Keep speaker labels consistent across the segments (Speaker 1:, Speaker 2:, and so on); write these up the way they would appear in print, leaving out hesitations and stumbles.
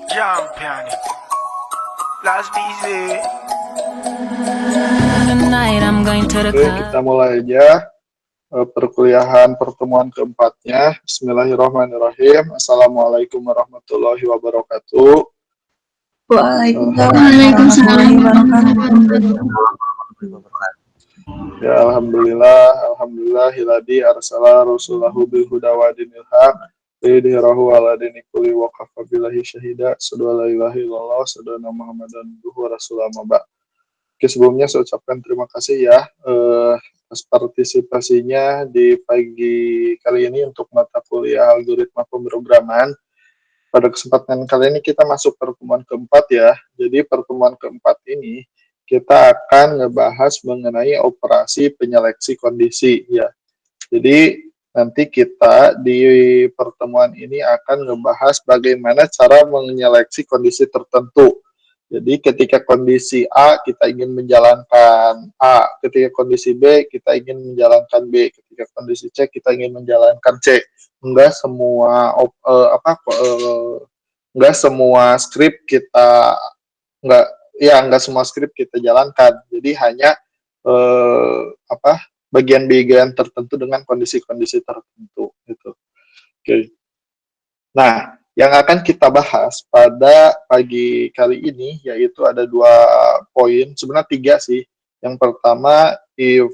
Speaker 1: Champion. Last busy.
Speaker 2: Oke, kita mulai aja perkuliahan pertemuan keempatnya. Bismillahirrahmanirrahim. Assalamualaikum warahmatullahi wabarakatuh.
Speaker 3: Waalaikumsalam warahmatullahi wabarakatuh.
Speaker 2: Ya, alhamdulillah hiladi arsala rasulahu bil huda wa dinil haq liyudhhirahu ala dini kulli wa kafa billahi syahida. Asyhadu an la ilaha illallah wa asyhadu anna muhammadan abduhu wa rasuluhu amma ba'd. Oke, sebelumnya saya ucapkan terima kasih ya atas partisipasinya di pagi kali ini untuk mata kuliah algoritma pemrograman. Pada kesempatan kali ini kita masuk pertemuan keempat ya. Jadi pertemuan keempat ini kita akan ngebahas mengenai operasi penyeleksi kondisi ya. Jadi nanti kita di pertemuan ini akan ngebahas bagaimana cara menyeleksi kondisi tertentu. Jadi ketika kondisi A kita ingin menjalankan A, ketika kondisi B kita ingin menjalankan B, ketika kondisi C kita ingin menjalankan C. Enggak semua enggak semua skrip kita enggak semua skrip kita jalankan. Jadi hanya bagian-bagian tertentu dengan kondisi-kondisi tertentu gitu. Oke. Nah, yang akan kita bahas pada pagi kali ini yaitu ada 2 poin, sebenarnya 3 sih. Yang pertama if,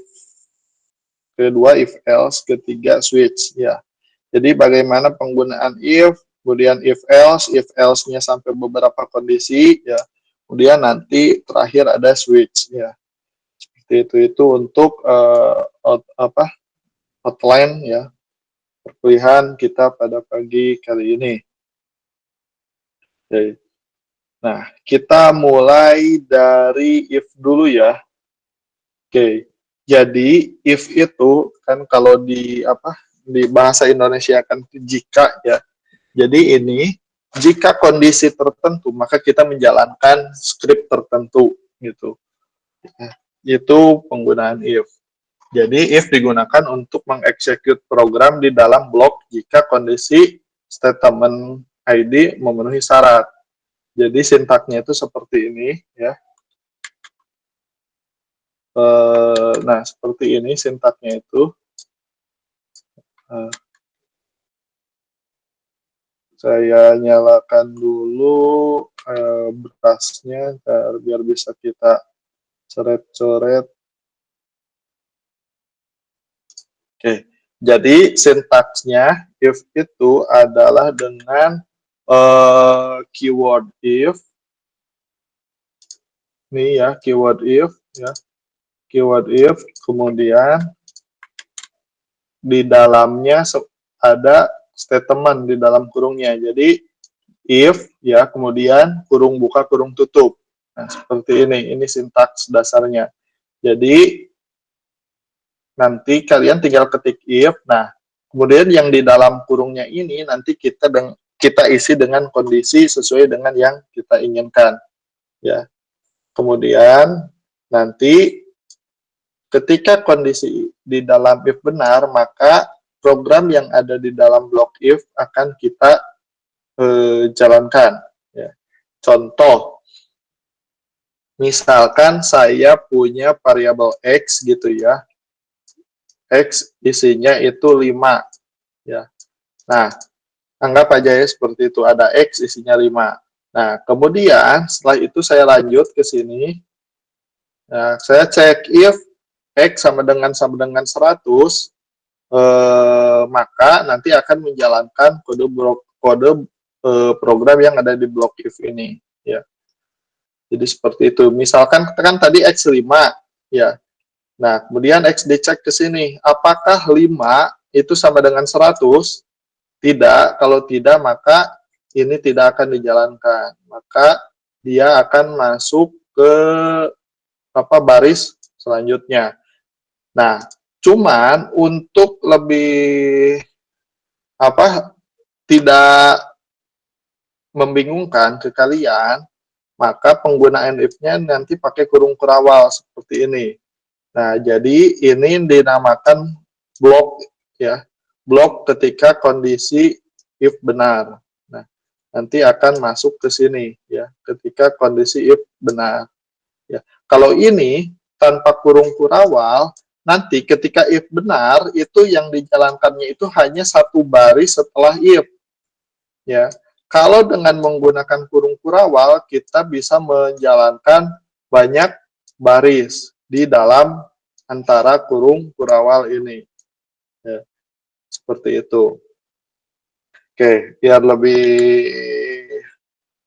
Speaker 2: kedua if else, ketiga switch ya. Jadi bagaimana penggunaan if, kemudian if else-nya sampai beberapa kondisi ya. Kemudian nanti terakhir ada switch ya. Seperti itu untuk outline ya perkuliahan kita pada pagi kali ini. Oke. Nah, kita mulai dari if dulu ya. Oke. Jadi if itu kan kalau di bahasa Indonesia kan jika ya. Jadi ini jika kondisi tertentu maka kita menjalankan skrip tertentu gitu. Itu penggunaan if. Jadi if digunakan untuk mengeksekut program di dalam blok jika kondisi statement ID memenuhi syarat. Jadi sintaknya itu seperti ini ya. Nah, seperti ini sintaknya itu. Saya nyalakan dulu berasnya biar bisa kita coret-coret. Oke. Jadi sintaksnya if itu adalah dengan keyword if. Ini ya keyword if ya. Keyword if kemudian di dalamnya ada statement di dalam kurungnya. Jadi if ya kemudian kurung buka kurung tutup. Nah, seperti ini. Ini sintaks dasarnya. Jadi nanti kalian tinggal ketik if. Nah, kemudian yang di dalam kurungnya ini nanti kita isi dengan kondisi sesuai dengan yang kita inginkan. Ya. Kemudian nanti ketika kondisi di dalam if benar, maka program yang ada di dalam blok if akan kita jalankan. Ya. Contoh, misalkan saya punya variabel x gitu ya. X isinya itu 5 ya. Nah, anggap aja ya seperti itu, ada X isinya 5. Nah, kemudian setelah itu saya lanjut ke sini. Nah, saya cek if X sama dengan 100, maka nanti akan menjalankan kode program yang ada di blok if ini ya. Jadi seperti itu. Misalkan kan tadi X 5 ya. Nah, kemudian X dicek ke sini, apakah 5 itu sama dengan 100? Tidak, kalau tidak maka ini tidak akan dijalankan. Maka dia akan masuk ke baris selanjutnya. Nah, cuman untuk lebih tidak membingungkan ke kalian, maka penggunaan if-nya nanti pakai kurung kurawal seperti ini. Nah, jadi ini dinamakan blok ya. Blok ketika kondisi if benar. Nah, nanti akan masuk ke sini ya ketika kondisi if benar ya. Kalau ini tanpa kurung kurawal, nanti ketika if benar itu yang dijalankannya itu hanya satu baris setelah if ya. Kalau dengan menggunakan kurung kurawal kita bisa menjalankan banyak baris di dalam antara kurung kurawal ini ya. Seperti itu. Oke, biar lebih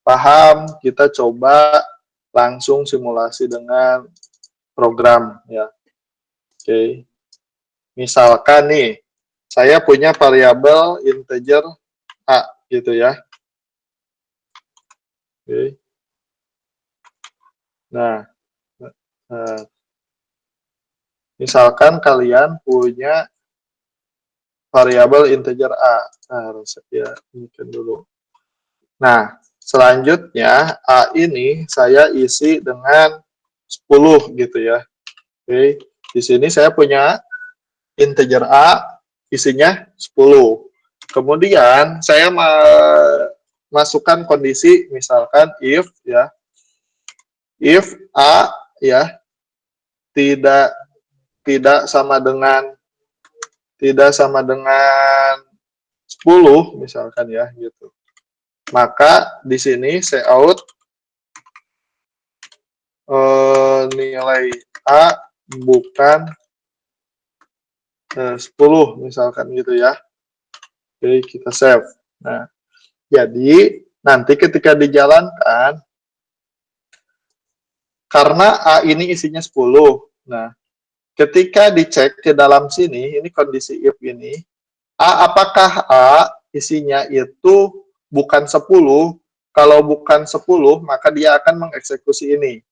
Speaker 2: paham, kita coba langsung simulasi dengan program ya. Oke. Misalkan nih, saya punya variabel integer A gitu ya. Oke. Nah, misalkan kalian punya variabel integer A. Nah, saya ini kan dulu. Nah, selanjutnya A ini saya isi dengan 10 gitu ya. Oke, di sini saya punya integer A isinya 10. Kemudian saya masukkan kondisi misalkan if ya. If A ya tidak sama dengan 10 misalkan ya gitu. Maka di sini saya out nilai A bukan 10 misalkan gitu ya. Oke, kita save. Nah, jadi nanti ketika dijalankan karena A ini isinya 10. Nah, ketika dicek ke dalam sini, ini kondisi if ini, apakah A isinya itu bukan 10? Kalau bukan 10, maka dia akan mengeksekusi ini.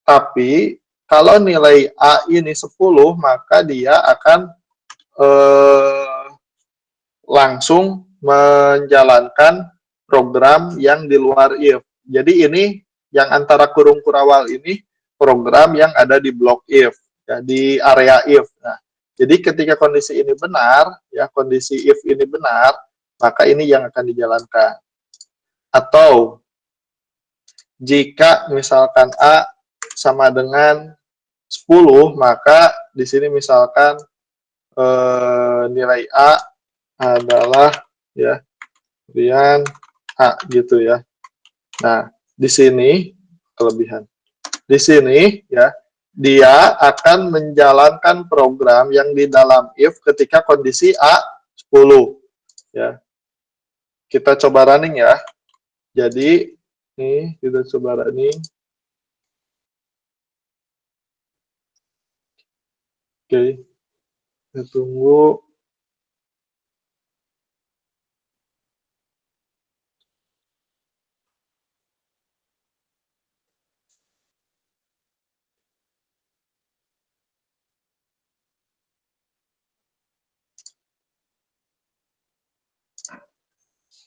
Speaker 2: Tapi, kalau nilai A ini 10, maka dia akan langsung menjalankan program yang di luar if. Jadi ini yang antara kurung kurawal ini program yang ada di blok if, ya, di area if. Nah, jadi ketika kondisi ini benar, ya kondisi if ini benar, maka ini yang akan dijalankan. Atau jika misalkan A sama dengan 10, maka di sini misalkan nilai A adalah ya kemudian A gitu ya. Nah, di sini kelebihan. Di sini ya dia akan menjalankan program yang di dalam if ketika kondisi A 10 ya. Kita coba running ya. Jadi nih kita coba running. Oke. Kita tunggu.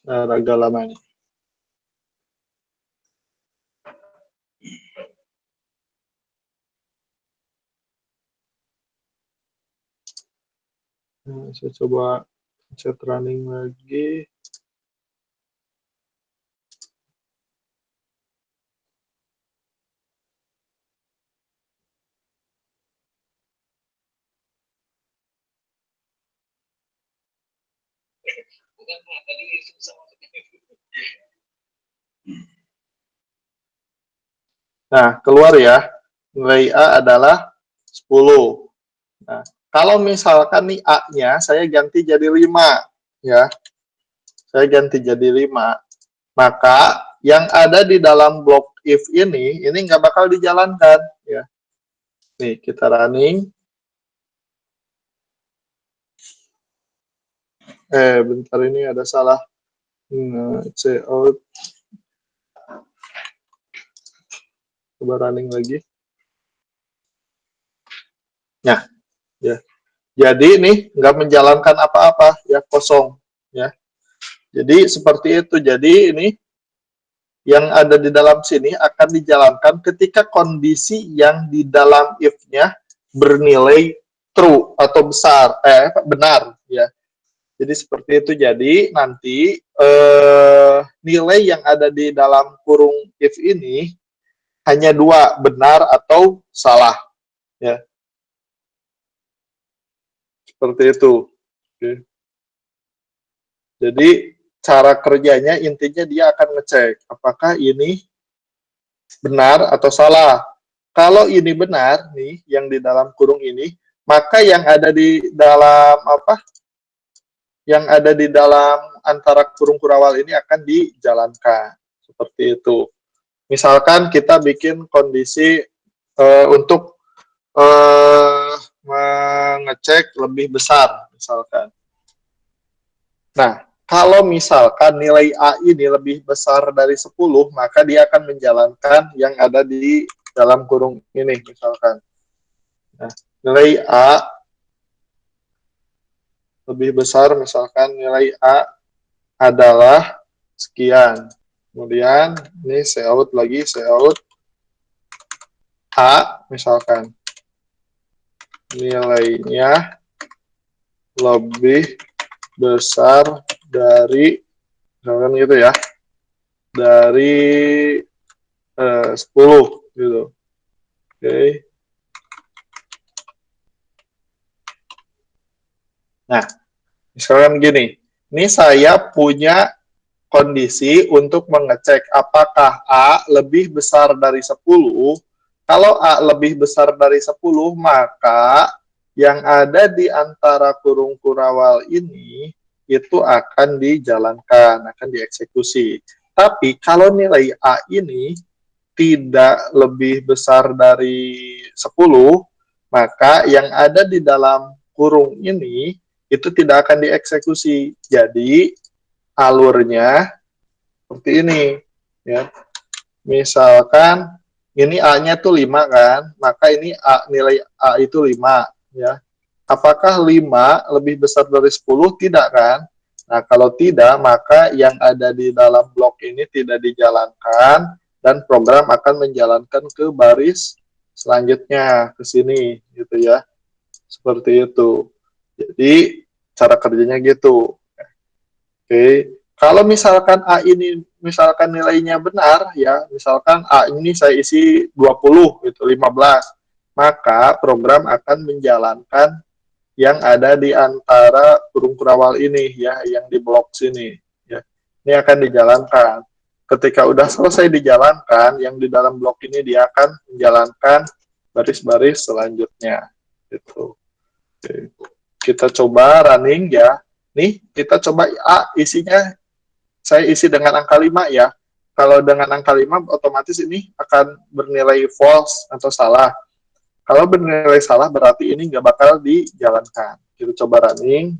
Speaker 2: Agak lama nih. Nah, saya coba chat running lagi. Nah, keluar ya. Nilai A adalah 10. Nah, kalau misalkan nih A-nya saya ganti jadi 5 ya. Saya ganti jadi 5. Maka yang ada di dalam blok if ini nggak bakal dijalankan ya. Nih, kita running. Bentar ini ada salah. Nah, out. Coba running lagi. Nah, ya. Jadi ini nggak menjalankan apa-apa ya, kosong ya. Jadi seperti itu. Jadi ini yang ada di dalam sini akan dijalankan ketika kondisi yang di dalam if-nya bernilai true atau benar ya. Jadi seperti itu. Jadi nanti nilai yang ada di dalam kurung if ini hanya dua, benar atau salah. Ya, seperti itu. Oke. Jadi cara kerjanya intinya dia akan ngecek apakah ini benar atau salah. Kalau ini benar nih yang di dalam kurung ini, maka yang ada di dalam apa? Yang ada di dalam antara kurung kurawal ini akan dijalankan. Seperti itu. Misalkan kita bikin kondisi untuk mengecek lebih besar misalkan. Nah, kalau misalkan nilai A ini lebih besar dari 10, maka dia akan menjalankan yang ada di dalam kurung ini, misalkan. Nah, nilai A lebih besar, misalkan nilai A adalah sekian. Kemudian, ini saya out lagi, saya out A, misalkan. Nilainya lebih besar dari misalkan gitu ya, dari 10 gitu. Oke. Nah, misalkan gini, ini saya punya kondisi untuk mengecek apakah A lebih besar dari 10. Kalau A lebih besar dari 10, maka yang ada di antara kurung kurawal ini itu akan dijalankan, akan dieksekusi. Tapi kalau nilai A ini tidak lebih besar dari 10, maka yang ada di dalam kurung ini itu tidak akan dieksekusi. Jadi alurnya seperti ini ya. Misalkan ini A-nya tuh 5 kan, maka ini nilai A itu 5 ya. Apakah 5 lebih besar dari 10? Tidak kan? Nah, kalau tidak, maka yang ada di dalam blok ini tidak dijalankan dan program akan menjalankan ke baris selanjutnya ke sini gitu ya. Seperti itu. Jadi cara kerjanya gitu. Oke. Kalau misalkan A ini misalkan nilainya benar ya, misalkan A ini saya isi 20 itu 15, maka program akan menjalankan yang ada di antara kurung kurawal ini ya, yang di blok sini ya. Ini akan dijalankan. Ketika udah selesai dijalankan, yang di dalam blok ini dia akan menjalankan baris-baris selanjutnya. Gitu. Oke. Kita coba running ya. Nih, kita coba A isinya saya isi dengan angka 5 ya. Kalau dengan angka 5 otomatis ini akan bernilai false atau salah. Kalau bernilai salah berarti ini nggak bakal dijalankan. Kita coba running.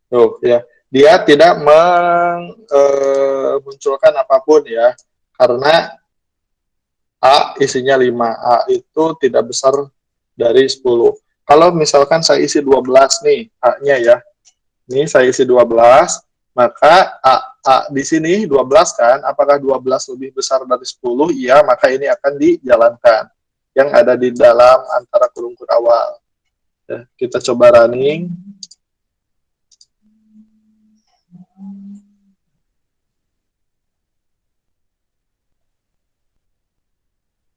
Speaker 2: Tuh ya, dia tidak memunculkan apapun ya, karena A isinya 5. A itu tidak besar dari 10. Kalau misalkan saya isi 12 nih, A-nya ya. Ini saya isi 12, maka A di sini 12 kan, apakah 12 lebih besar dari 10? Iya, maka ini akan dijalankan. Yang ada di dalam antara kurung kurawal. Ya, kita coba running.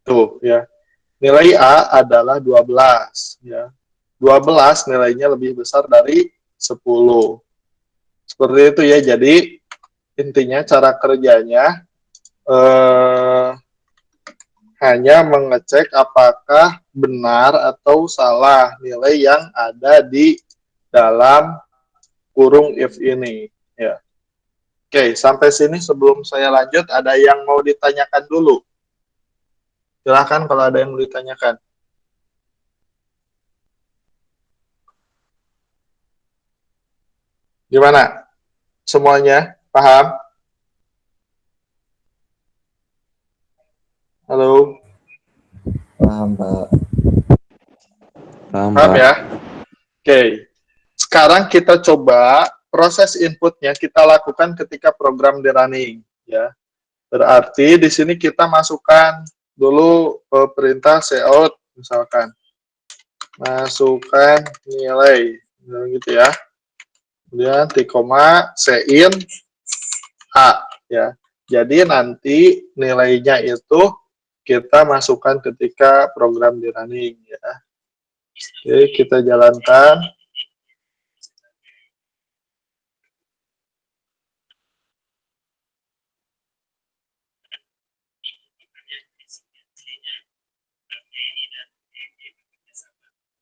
Speaker 2: Tuh, ya. Nilai A adalah 12, ya. 12 nilainya lebih besar dari 10. Seperti itu ya. Jadi intinya cara kerjanya hanya mengecek apakah benar atau salah nilai yang ada di dalam kurung if ini. Ya. Oke, sampai sini sebelum saya lanjut, ada yang mau ditanyakan dulu? Silahkan kalau ada yang mau ditanyakan. Gimana? Semuanya paham? Halo?
Speaker 4: Paham, Pak.
Speaker 2: Paham ya? Oke. Sekarang kita coba proses inputnya kita lakukan ketika program di running. Ya. Berarti di sini kita masukkan dulu perintah cout, misalkan masukkan nilai, gitu ya. Kemudian koma sein A ya. Jadi nanti nilainya itu kita masukkan ketika program di running ya. Oke, kita jalankan.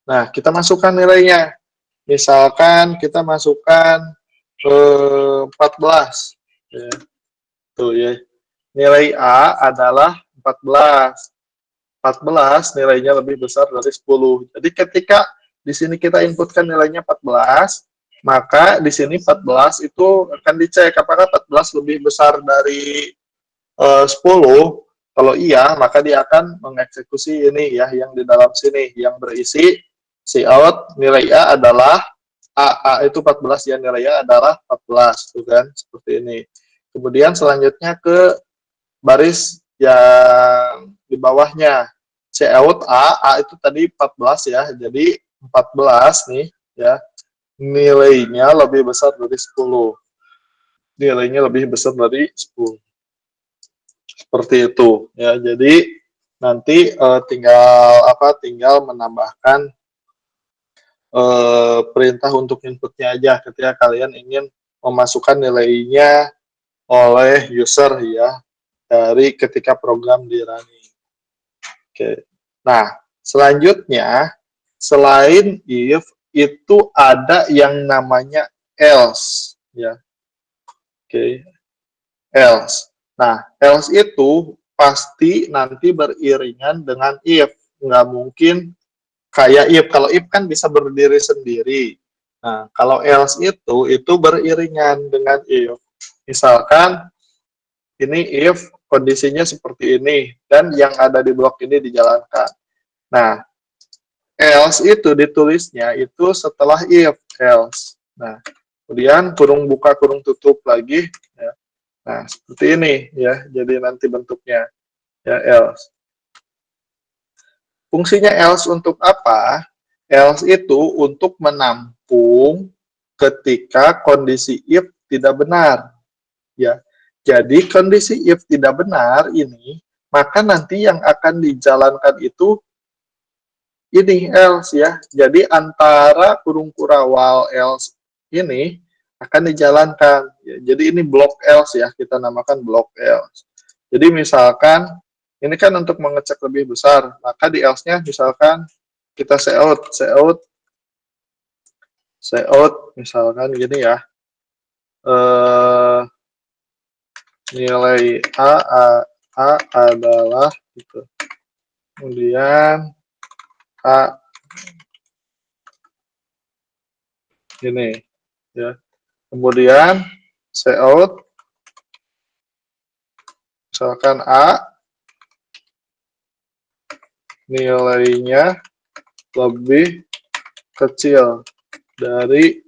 Speaker 2: Nah, kita masukkan nilainya. Misalkan kita masukkan 14. Ya. Tuh ya. Nilai A adalah 14. 14 nilainya lebih besar dari 10. Jadi ketika di sini kita inputkan nilainya 14, maka di sini 14 itu akan dicek apakah 14 lebih besar dari 10. Kalau iya, maka dia akan mengeksekusi ini ya, yang di dalam sini, yang berisi cout nilai A adalah A itu 14 ya, nilai A adalah 14, tuh kan, seperti ini. Kemudian selanjutnya ke baris yang di bawahnya, cout A itu tadi 14 ya, jadi 14 nih ya, nilainya lebih besar dari 10. Nilainya lebih besar dari 10. Seperti itu ya. Jadi nanti tinggal menambahkan perintah untuk inputnya aja ketika kalian ingin memasukkan nilainya oleh user ya dari ketika program di running. Oke. Nah, selanjutnya selain if itu ada yang namanya else ya. Oke. Else. Nah, else itu pasti nanti beriringan dengan if. Nggak mungkin kayak if. Kalau if kan bisa berdiri sendiri. Nah, kalau else itu beriringan dengan if. Misalkan, ini if kondisinya seperti ini, dan yang ada di blok ini dijalankan. Nah, else itu ditulisnya itu setelah if, else. Nah, kemudian kurung buka, kurung tutup lagi, ya. Nah, seperti ini ya, jadi nanti bentuknya ya else. Fungsinya else untuk apa? Else itu untuk menampung ketika kondisi if tidak benar. Ya. Jadi kondisi if tidak benar ini, maka nanti yang akan dijalankan itu ini else ya. Jadi antara kurung kurawal else ini akan dijalankan. Ya, jadi ini blok else ya, kita namakan blok else. Jadi misalkan, ini kan untuk mengecek lebih besar, maka di else-nya misalkan kita cout, misalkan gini ya, nilai A adalah, gitu. Kemudian A ini ya. Kemudian cout misalkan A nilainya lebih kecil dari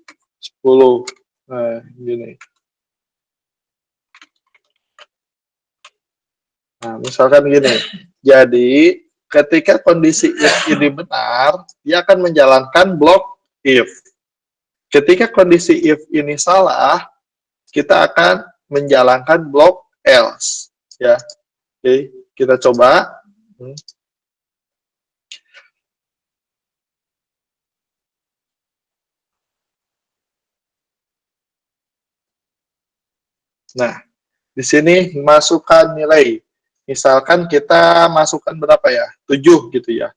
Speaker 2: 10. Nah, gini. Nah, misalkan gini. Jadi, ketika kondisi if ini benar, dia akan menjalankan blok if. Ketika kondisi if ini salah, kita akan menjalankan blok else. Ya. Oke, kita coba. Nah, di sini masukkan nilai. Misalkan kita masukkan berapa ya? 7 gitu ya.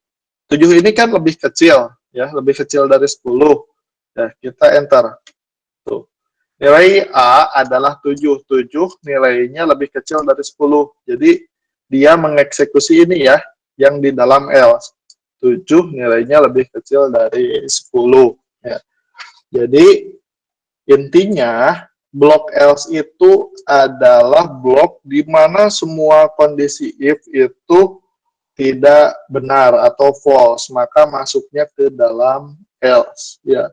Speaker 2: 7 ini kan lebih kecil ya, lebih kecil dari 10. Ya, kita enter. Tuh. Nilai A adalah 7. 7 nilainya lebih kecil dari 10. Jadi dia mengeksekusi ini ya, yang di dalam else. 7 nilainya lebih kecil dari 10 ya. Jadi intinya blok else itu adalah blok di mana semua kondisi if itu tidak benar atau false, maka masuknya ke dalam else ya.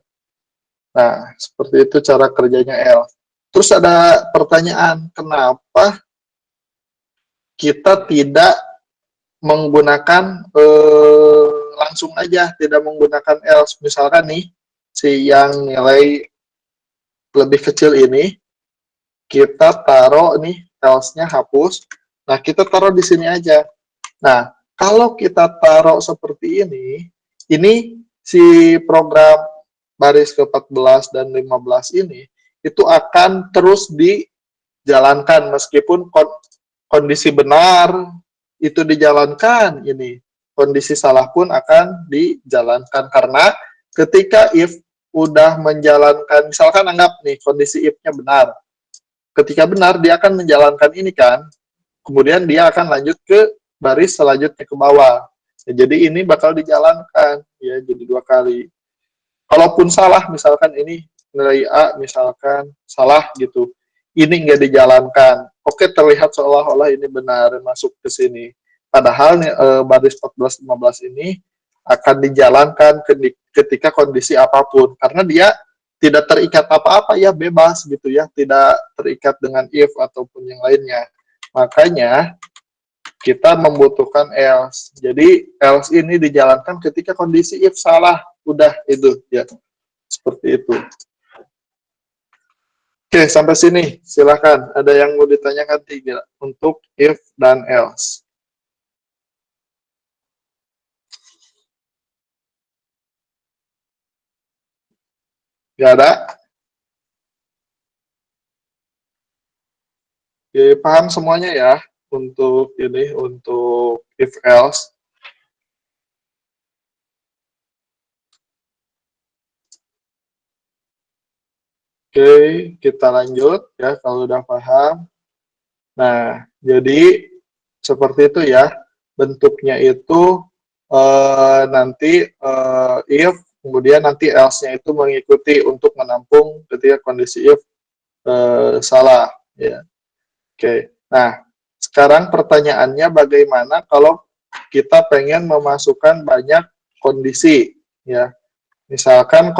Speaker 2: Nah, seperti itu cara kerjanya else. Terus ada pertanyaan, kenapa kita tidak menggunakan langsung aja, tidak menggunakan else. Misalkan nih, si yang nilai lebih kecil ini, kita taruh nih, else-nya hapus. Nah, kita taruh di sini aja. Nah, kalau kita taruh seperti ini si program baris ke-14 dan 15 ini, itu akan terus dijalankan meskipun kondisi benar itu dijalankan ini. Kondisi salah pun akan dijalankan karena ketika if udah menjalankan, misalkan anggap nih kondisi if-nya benar. Ketika benar dia akan menjalankan ini kan. Kemudian dia akan lanjut ke baris selanjutnya ke bawah. Ya, jadi ini bakal dijalankan ya, jadi 2 kali. Kalaupun salah, misalkan ini nilai A misalkan salah gitu, ini nggak dijalankan. Oke, terlihat seolah-olah ini benar masuk ke sini. Padahal baris 14-15 ini akan dijalankan ketika kondisi apapun. Karena dia tidak terikat apa-apa ya, bebas gitu ya. Tidak terikat dengan if ataupun yang lainnya. Makanya kita membutuhkan else. Jadi else ini dijalankan ketika kondisi if salah. Udah itu ya. Seperti itu. Oke, sampai sini. Silakan. Ada yang mau ditanyakan tiga untuk if dan else. Gak ada? Oke, paham semuanya ya untuk ini, untuk if else. Oke, kita lanjut ya kalau udah paham. Nah, jadi seperti itu ya. Bentuknya itu nanti if, kemudian nanti else-nya itu mengikuti untuk menampung ketika kondisi if salah. Ya. Oke, nah sekarang pertanyaannya bagaimana kalau kita pengen memasukkan banyak kondisi, ya. Misalkan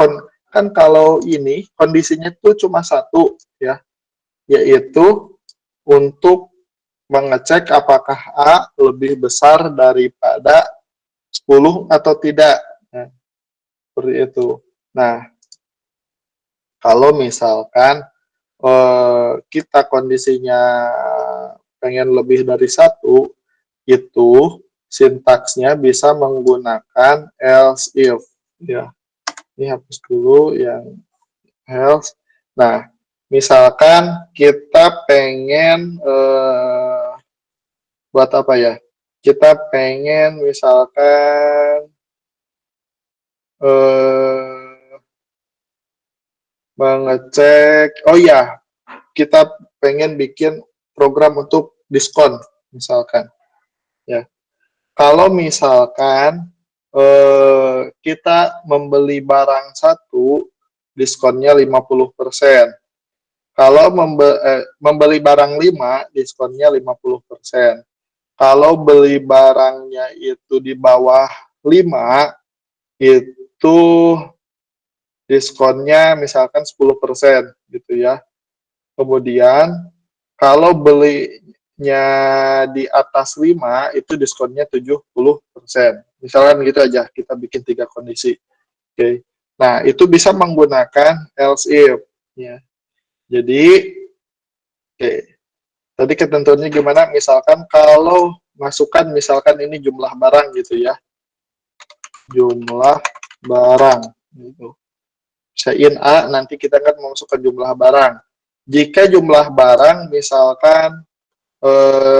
Speaker 2: kan kalau ini kondisinya itu cuma satu, ya, yaitu untuk mengecek apakah A lebih besar daripada 10 atau tidak. Nah, seperti itu. Nah, kalau misalkan kita kondisinya pengen lebih dari satu, itu sintaksnya bisa menggunakan else if. Ya, ini hapus dulu yang else. Nah, misalkan kita pengen buat apa ya? Kita pengen misalkan mengecek, oh ya, kita pengen bikin program untuk diskon misalkan, ya. Kalau misalkan kita membeli barang satu, diskonnya 50%. Kalau membeli barang 5, diskonnya 50%. Kalau beli barangnya itu di bawah 5, itu diskonnya misalkan 10% gitu ya. Kemudian kalau belinya di atas 5, itu diskonnya 70%. Misalkan gitu aja, kita bikin 3 kondisi. Oke. Nah, itu bisa menggunakan else if. Ya. Jadi, oke. Tadi ketentuannya gimana? Misalkan kalau masukkan, misalkan ini jumlah barang gitu ya. Jumlah barang. Gitu. Sein A, nanti kita kan memasukkan jumlah barang. Jika jumlah barang misalkan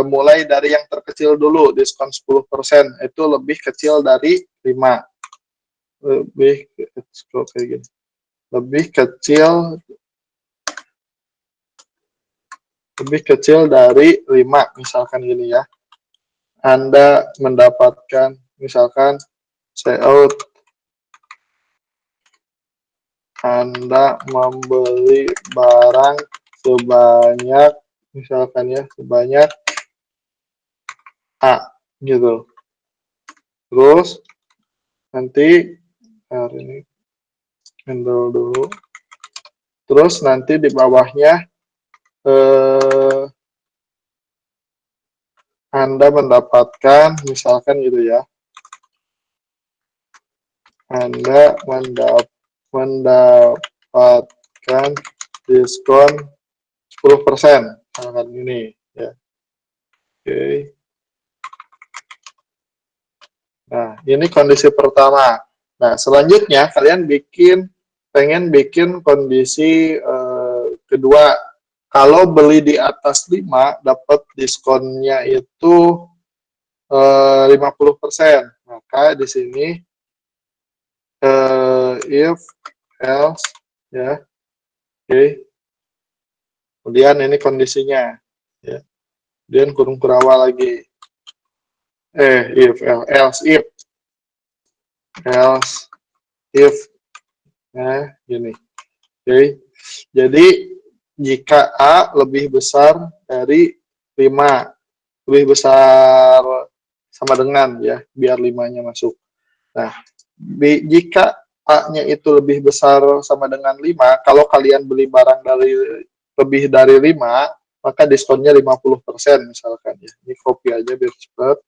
Speaker 2: mulai dari yang terkecil dulu, diskon 10%, itu lebih kecil dari 5. Lebih kayak gini. Lebih kecil dari 5, misalkan gini ya. Anda mendapatkan misalkan out, Anda membeli barang sebanyak misalkan ya, sebanyak A gitu. Terus nanti hari ini handle dulu. Terus nanti di bawahnya Anda mendapatkan, misalkan gitu ya, Anda mendapatkan diskon 10%, misalkan ini ya. Oke. Nah, ini kondisi pertama. Nah, selanjutnya kalian pengen bikin kondisi kedua. Kalau beli di atas 5, dapat diskonnya itu 50%. Maka di sini if else ya. Oke. Kemudian ini kondisinya ya. Kemudian kurung kurawal lagi. If nah gini. Oke. Jadi jika A lebih besar dari 5, lebih besar sama dengan ya, biar 5-nya masuk. Nah, jika A-nya itu lebih besar sama dengan 5, kalau kalian beli barang dari lebih dari 5, maka diskonnya 50% misalkan ya. Ini copy aja biar cepat.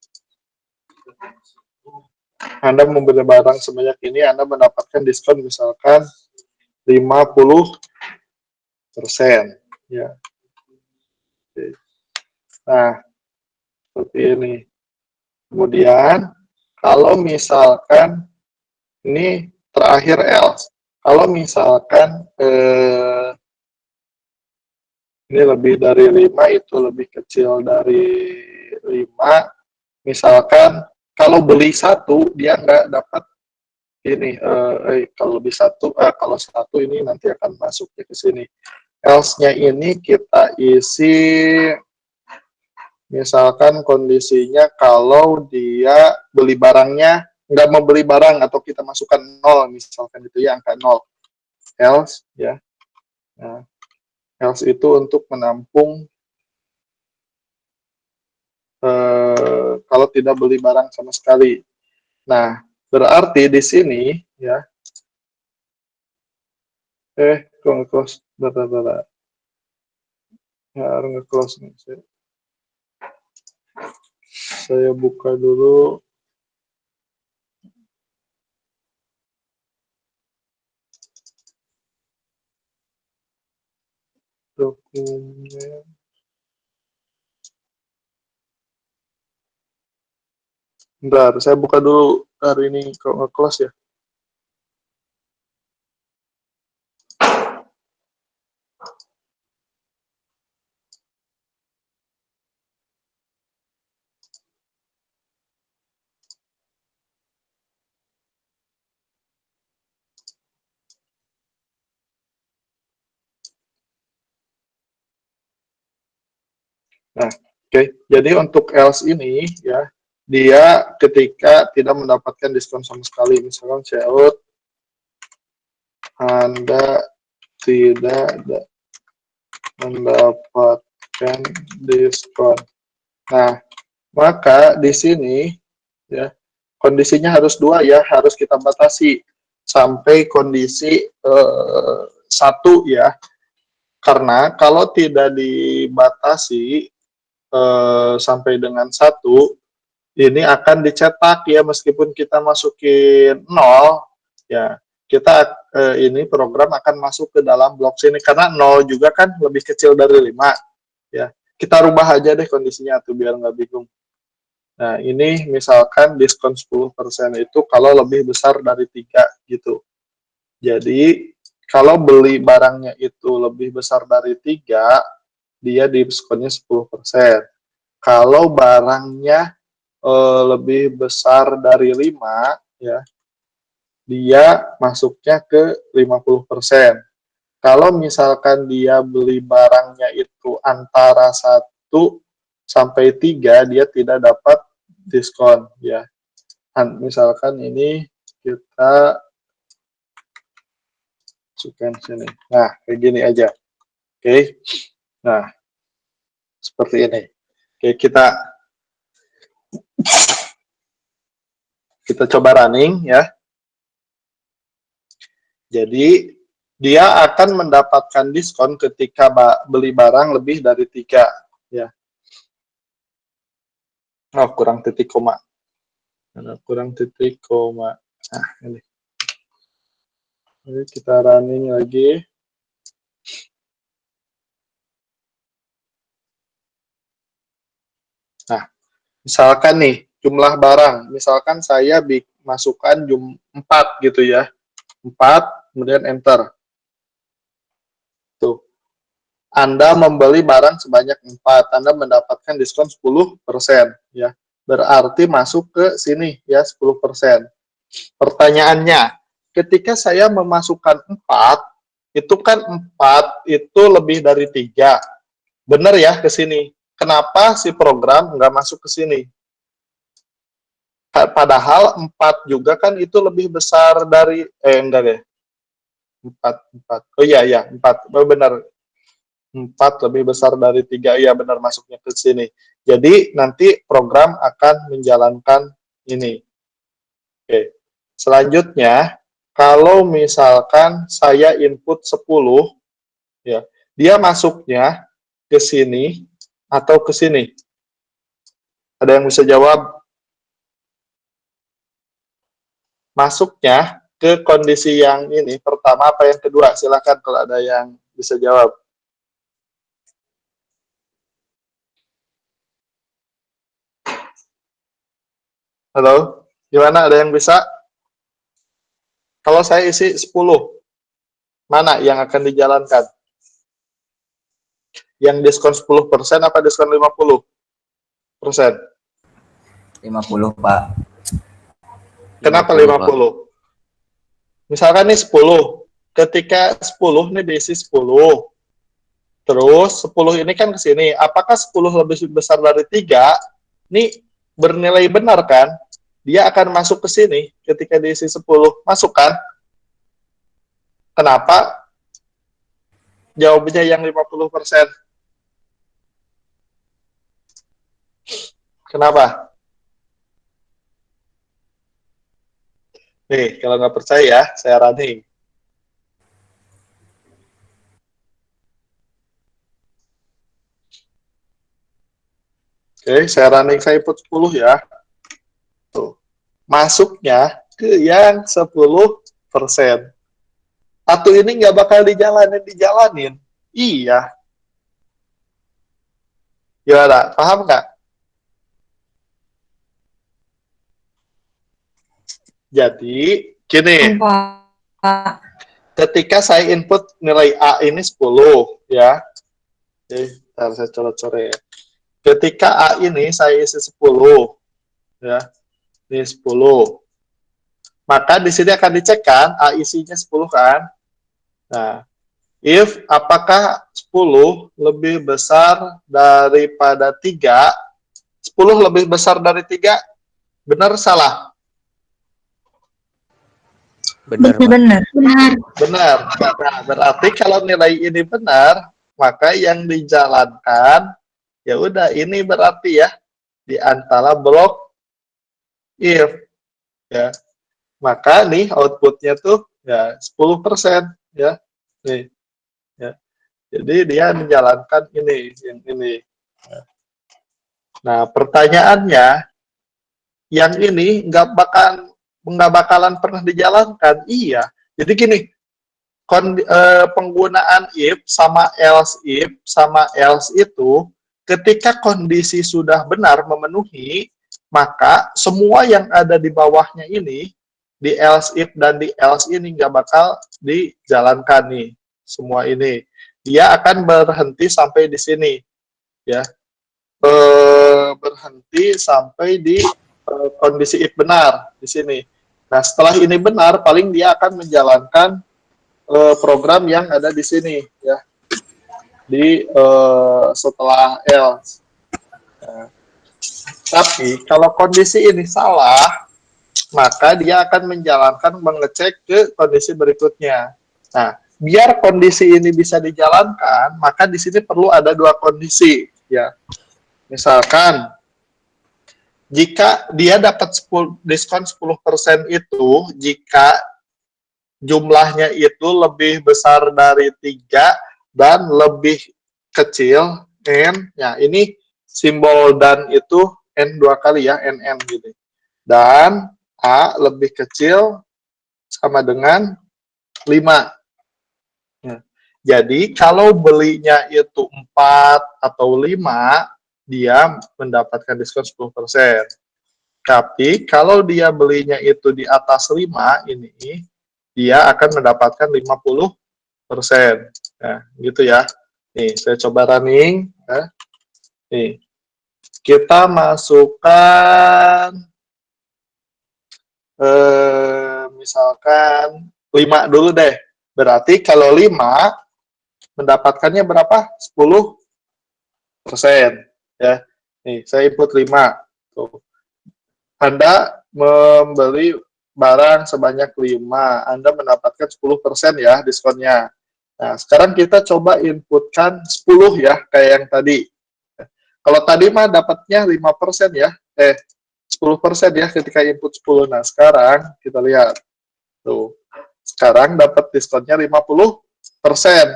Speaker 2: Anda membeli barang sebanyak ini, Anda mendapatkan diskon misalkan 50%. Ya. Oke. Nah, seperti ini. Kemudian, kalau misalkan ini terakhir else. Kalau misalkan ini lebih dari 5, itu lebih kecil dari 5, misalkan kalau beli satu, dia nggak dapat ini, kalau lebih satu, kalau satu ini nanti akan masuk ke sini. Else-nya ini kita isi, misalkan kondisinya kalau dia beli barangnya, nggak mau beli barang atau kita masukkan 0, misalkan itu ya, angka 0. Else, ya. Nah, else itu untuk menampung kalau tidak beli barang sama sekali. Nah, berarti di sini, ya, kok nge-close, ya, harus nge-close nih. Saya buka dulu. Dokumen. Bentar, saya buka dulu hari ini kok nge-close ya. Nah, oke. Jadi untuk else ini ya, dia ketika tidak mendapatkan diskon sama sekali, misalkan checkout Anda tidak mendapatkan diskon. Nah, maka di sini ya kondisinya harus 2 ya, harus kita batasi sampai kondisi 1 ya. Karena kalau tidak dibatasi sampai dengan 1, ini akan dicetak ya, meskipun kita masukin 0 ya, kita ini program akan masuk ke dalam blok sini karena 0 juga kan lebih kecil dari 5 ya. Kita rubah aja deh kondisinya tuh biar nggak bingung. Nah, ini misalkan diskon 10% itu kalau lebih besar dari 3 gitu. Jadi, kalau beli barangnya itu lebih besar dari 3, dia diskonnya 10%. Kalau barangnya lebih besar dari 5, ya, dia masuknya ke 50%. Kalau misalkan dia beli barangnya itu antara 1 sampai 3, dia tidak dapat diskon ya. Misalkan ini kita masukkan sini. Nah, kayak gini aja. Oke. Nah, seperti ini. Oke, kita coba running ya. Jadi dia akan mendapatkan diskon ketika beli barang lebih dari 3 ya. Oh, kurang titik koma. Kurang titik koma. Nah, ini. Jadi kita running lagi. Nah, misalkan nih, jumlah barang. Misalkan saya masukkan 4 gitu ya. 4, kemudian enter. Tuh. Anda membeli barang sebanyak 4, Anda mendapatkan diskon 10%, ya. Berarti masuk ke sini ya 10%. Pertanyaannya, ketika saya memasukkan 4, itu kan 4 itu lebih dari 3. Benar ya ke sini. Kenapa si program nggak masuk ke sini? Padahal 4 juga kan itu lebih besar dari, enggak deh. 4. Oh iya, 4. Oh, benar. 4 lebih besar dari 3, ya benar masuknya ke sini. Jadi nanti program akan menjalankan ini. Oke. Selanjutnya, kalau misalkan saya input 10, ya, dia masuknya ke sini atau ke sini? Ada yang bisa jawab? Masuknya ke kondisi yang ini, pertama apa yang kedua? Silakan kalau ada yang bisa jawab. Halo, gimana? Ada yang bisa? Kalau saya isi 10, mana yang akan dijalankan? Yang diskon 10% apa diskon 50%?
Speaker 4: 50, Pak.
Speaker 2: Kenapa 50? Misalkan nih 10. Ketika 10 nih diisi 10. Terus 10 ini kan ke sini. Apakah 10 lebih besar dari 3? Ini bernilai benar kan? Dia akan masuk ke sini ketika diisi 10. Masuk kan? Kenapa? Jawabnya yang 50%. Kenapa? Nih, kalau nggak percaya, saya running. Oke, saya running, saya input 10 ya. Tuh. Masuknya ke yang 10%. Satu ini nggak bakal dijalanin. Iya. Gimana? Paham nggak? Jadi, gini.
Speaker 3: Pak.
Speaker 2: Ketika saya input nilai A ini 10, ya. Oke, saya coret-coret ya. Ketika A ini saya isi 10, ya. Ini 10. Maka di sini akan dicek kan, A isinya 10 kan. Nah, if apakah 10 lebih besar daripada 3, 10 lebih besar dari 3, benar salah?
Speaker 3: Benar.
Speaker 2: Benar. Nah, berarti kalau nilai ini benar, maka yang dijalankan, ya udah ini berarti ya, di antara blok if, ya. Maka nih outputnya tuh ya 10%, ya. Nih, ya. Jadi dia menjalankan ini, yang ini. Nah, pertanyaannya, yang ini nggak bakalan pernah dijalankan. Iya. Jadi gini, penggunaan if sama else itu, ketika kondisi sudah benar memenuhi, maka semua yang ada di bawahnya ini, di else if dan di else ini nggak bakal dijalankan nih, semua ini. Dia akan berhenti sampai di sini, ya. Berhenti sampai di kondisi if benar di sini. Nah, setelah ini benar, paling dia akan menjalankan program yang ada di sini, ya, di setelah else. Nah, tapi kalau kondisi ini salah, maka dia akan menjalankan mengecek ke kondisi berikutnya. Nah, biar kondisi ini bisa dijalankan, maka di sini perlu ada dua kondisi, ya. Misalkan jika dia dapat diskon 10% itu, jika jumlahnya itu lebih besar dari 3 dan lebih kecil N, ya ini simbol dan itu N 2 kali ya, NN gitu. Dan A lebih kecil sama dengan 5. Ya. Jadi kalau belinya itu 4 atau 5, dia mendapatkan diskon 10%. Tapi kalau dia belinya itu di atas 5 ini, dia akan mendapatkan 50%. Nah, gitu ya. Nih, saya coba running. Ya. Nih, kita masukkan misalkan 5 dulu deh. Berarti kalau 5 mendapatkannya berapa? 10%. Ya. Nih, saya input 5. Tuh. Anda membeli barang sebanyak 5, Anda mendapatkan 10% ya diskonnya. Nah, sekarang kita coba inputkan 10 ya, kayak yang tadi. Kalau tadi mah dapatnya 5% ya, 10% ya ketika input 10. Nah, sekarang kita lihat. Tuh. Sekarang dapat diskonnya 50%.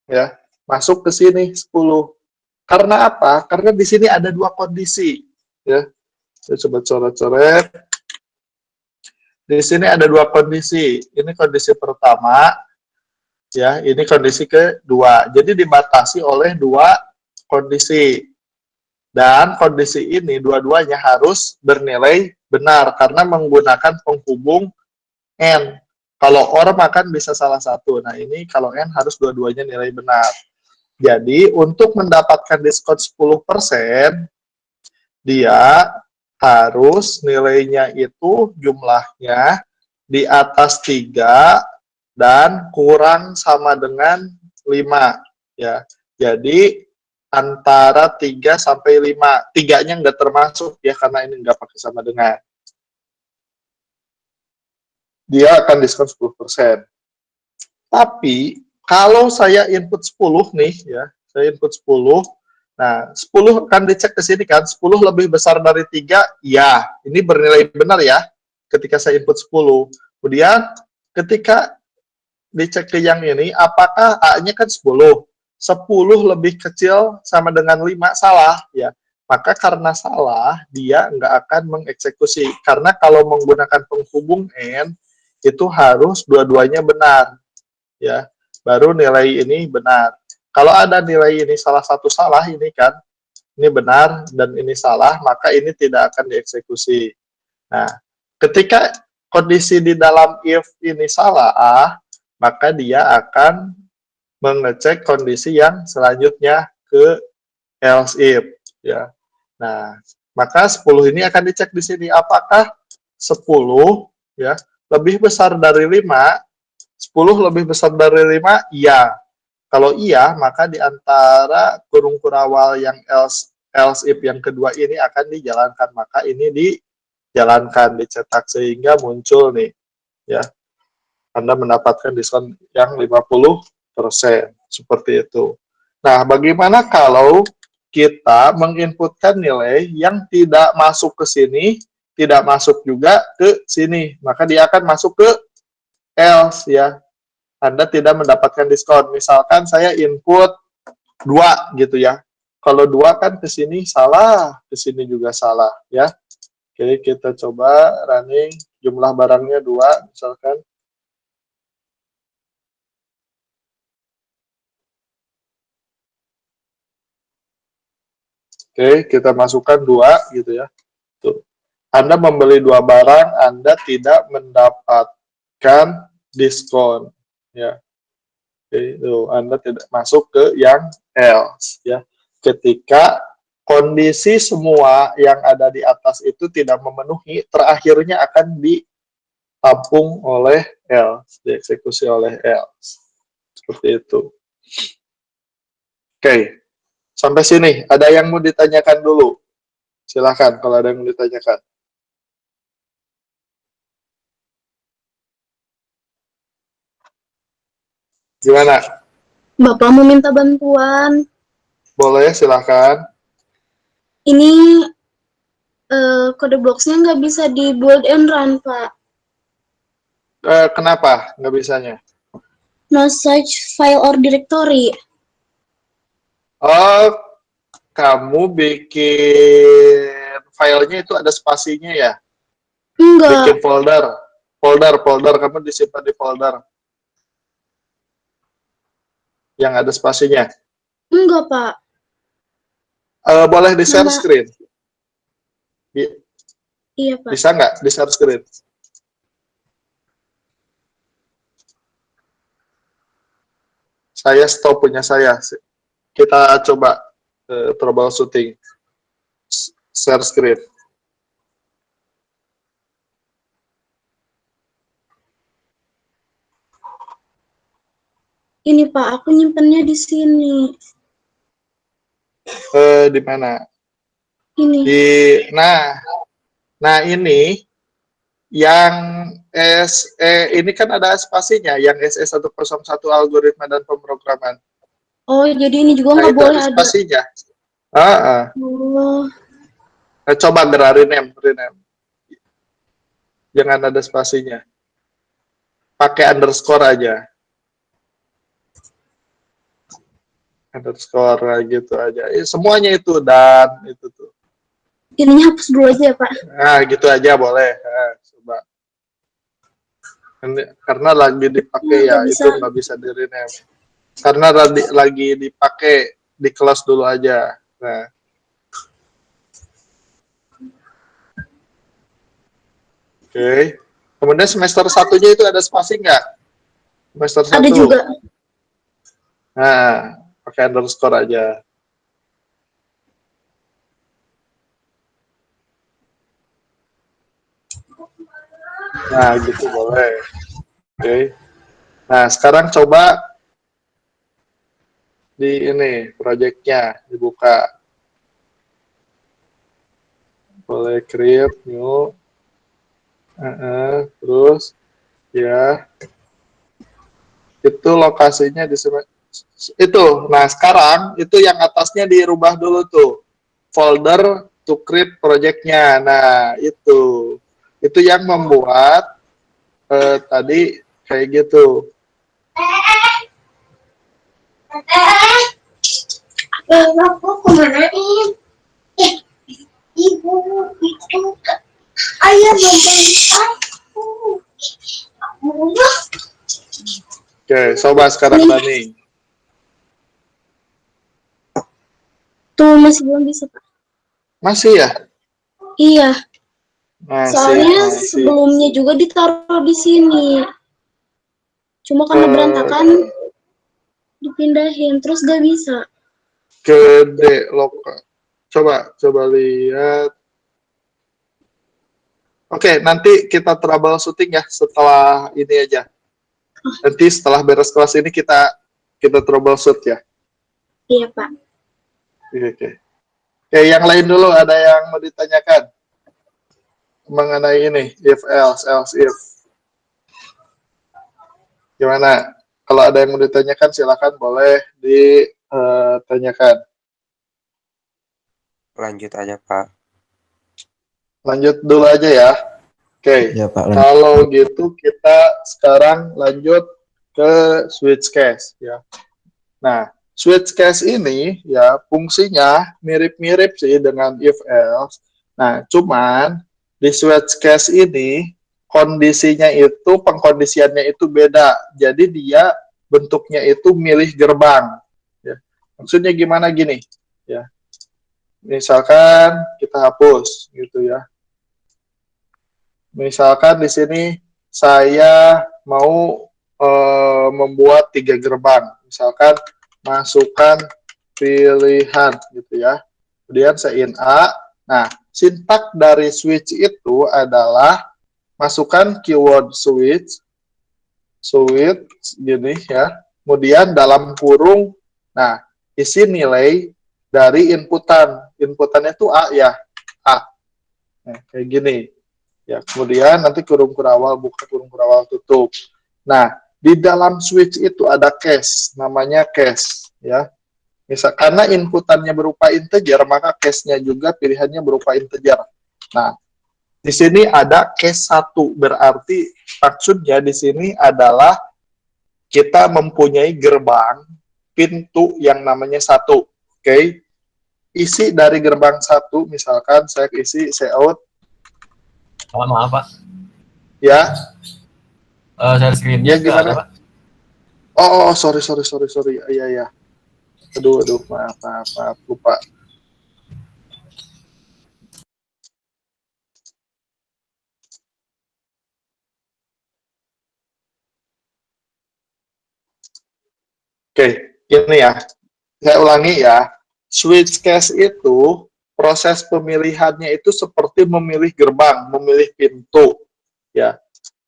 Speaker 2: Ya, masuk ke sini 10. Karena apa? Karena di sini ada dua kondisi. Ya, saya coba coret-coret. Di sini ada dua kondisi. Ini kondisi pertama, ya. Ini kondisi kedua. Jadi dibatasi oleh dua kondisi. Dan kondisi ini dua-duanya harus bernilai benar karena menggunakan penghubung N. Kalau OR akan bisa salah satu. Nah, ini kalau N harus dua-duanya nilai benar. Jadi, untuk mendapatkan diskon 10%, dia harus nilainya itu jumlahnya di atas 3 dan kurang sama dengan 5. Ya. Jadi, antara 3 sampai 5. 3-nya nggak termasuk ya, karena ini nggak pakai sama dengan. Dia akan diskon 10%. Tapi, kalau saya input 10 nih, ya, saya input 10, nah, 10 kan dicek ke sini kan, 10 lebih besar dari 3, ya, ini bernilai benar ya, ketika saya input 10. Kemudian, ketika dicek ke yang ini, apakah A-nya kan 10, 10 lebih kecil sama dengan 5, salah, ya. Maka karena salah, dia nggak akan mengeksekusi. Karena kalau menggunakan penghubung N, itu harus dua-duanya benar, ya, baru nilai ini benar. Kalau ada nilai ini salah satu salah, ini kan, ini benar dan ini salah, maka ini tidak akan dieksekusi. Nah, ketika kondisi di dalam if ini salah, maka dia akan mengecek kondisi yang selanjutnya ke else if, ya. Nah, maka 10 ini akan dicek di sini apakah 10 ya lebih besar dari 5. 10 lebih besar dari 5, iya. Kalau iya, maka di antara kurung kurawal yang else if yang kedua ini akan dijalankan. Maka ini dijalankan, dicetak sehingga muncul nih, ya. Anda mendapatkan diskon yang 50%. Seperti itu. Nah, bagaimana kalau kita menginputkan nilai yang tidak masuk ke sini, tidak masuk juga ke sini? Maka dia akan masuk ke else, ya. Anda tidak mendapatkan diskon. Misalkan saya input 2 gitu ya. Kalau 2 kan ke sini salah, ke sini juga salah ya. Oke, kita coba running jumlah barangnya 2 misalkan. Oke, kita masukkan 2 gitu ya. Tuh. Anda membeli 2 barang, Anda tidak mendapatkan diskon ya. Oke, tuh, Anda tidak masuk ke yang else ya. Ketika kondisi semua yang ada di atas itu tidak memenuhi, terakhirnya akan ditampung oleh else, dieksekusi oleh else. Seperti itu. Oke, sampai sini. Ada yang mau ditanyakan dulu? Silahkan kalau ada yang mau ditanyakan. Gimana?
Speaker 5: Bapak mau minta bantuan.
Speaker 2: Boleh, silahkan.
Speaker 5: Ini kode blocksnya nggak bisa di build and run, Pak.
Speaker 2: Kenapa nggak bisanya?
Speaker 5: No such file or directory.
Speaker 2: Oh, kamu bikin filenya itu ada spasinya ya?
Speaker 5: Enggak,
Speaker 2: Bikin folder, kamu disimpan di folder yang ada spasinya.
Speaker 5: enggak Pak.
Speaker 2: Boleh di share
Speaker 5: Nama,
Speaker 2: screen?
Speaker 5: iya Pak.
Speaker 2: Bisa nggak di share screen? Saya stop punya saya. Kita coba troubleshooting. Share screen.
Speaker 5: Ini Pak, aku nyimpennya di sini.
Speaker 2: Di mana?
Speaker 5: Ini.
Speaker 2: Nah ini yang ini kan ada spasinya, yang SE101 algoritma dan pemrograman.
Speaker 5: Oh, jadi ini juga
Speaker 2: Nah
Speaker 5: nggak
Speaker 2: itu
Speaker 5: boleh
Speaker 2: ada
Speaker 5: ada.
Speaker 2: spasinya.
Speaker 5: Oh,
Speaker 2: Coba rename. Jangan ada spasinya. Pakai underscore aja. Underscore gitu aja. Semuanya itu dan itu tuh.
Speaker 5: ininya hapus dulu aja ya Pak.
Speaker 2: Nah, gitu aja boleh. Coba. Karena lagi dipakai ya,
Speaker 5: Nggak
Speaker 2: itu
Speaker 5: bisa.
Speaker 2: nggak bisa di rename. Karena lagi dipakai di kelas dulu aja. Nah. Oke. Kemudian semester satunya itu ada spasi nggak? Semester
Speaker 5: Ada
Speaker 2: 1.
Speaker 5: juga.
Speaker 2: Nah, pakai underscore aja. Nah, gitu boleh. Oke. Nah, sekarang coba di ini projectnya dibuka. Boleh create new. Terus ya itu lokasinya di itu. Nah, sekarang itu yang atasnya dirubah dulu tuh. Folder to create projectnya. Nah, itu yang membuat tadi kayak gitu.
Speaker 5: Aku kemana ini? Ibu itu ayah bantuin aku.
Speaker 2: Oke, coba sekarang running.
Speaker 5: Tuh masih belum bisa Pak.
Speaker 2: Masih ya?
Speaker 5: Iya, soalnya
Speaker 2: Masih.
Speaker 5: sebelumnya juga ditaruh di sini. Cuma karena berantakan dipindahin, terus gak bisa.
Speaker 2: Gede lokal. Coba lihat. Oke, nanti kita troubleshooting ya setelah ini aja. Nanti setelah beres kelas ini kita troubleshoot ya.
Speaker 5: Iya Pak.
Speaker 2: Oke. Oke, yang lain dulu ada yang mau ditanyakan mengenai ini if else if. Gimana? Kalau ada yang mau ditanyakan silakan boleh ditanyakan.
Speaker 3: Lanjut aja, Pak.
Speaker 2: Lanjut dulu aja ya. Oke.
Speaker 4: Ya, Pak.
Speaker 2: Kalau gitu kita sekarang lanjut ke switch case ya. Nah, switch case ini ya fungsinya mirip-mirip sih dengan if else. Nah, cuman di switch case ini kondisinya itu pengkondisiannya itu beda. Jadi dia bentuknya itu milih gerbang. Ya. Maksudnya gimana gini? Ya. Misalkan kita hapus gitu ya. Misalkan di sini saya mau membuat 3 gerbang. Misalkan masukkan pilihan gitu ya. Kemudian saya in A. Nah, sintak dari switch itu adalah masukkan keyword switch gini ya. Kemudian dalam kurung, nah isi nilai dari inputan. Inputannya itu A ya, A. Nah, kayak gini. Ya, kemudian nanti kurung kurawal buka, kurung kurawal tutup. Nah, di dalam switch itu ada cache, namanya cache ya. Misal karena inputannya berupa integer, maka cache-nya juga pilihannya berupa integer. Nah, di sini ada cache 1, berarti maksudnya di sini adalah kita mempunyai gerbang pintu yang namanya 1. Oke. isi dari gerbang 1, misalkan saya isi Cout,
Speaker 6: Maaf Pak.
Speaker 2: ya.
Speaker 6: Share screen-nya
Speaker 2: Ya,
Speaker 6: nggak ada
Speaker 2: gimana?
Speaker 6: Pak.
Speaker 2: Oh, sorry. Iya. Aduh, maaf, lupa. Oke, gini ya. Saya ulangi ya. Switch case itu proses pemilihannya itu seperti memilih gerbang, memilih pintu, ya.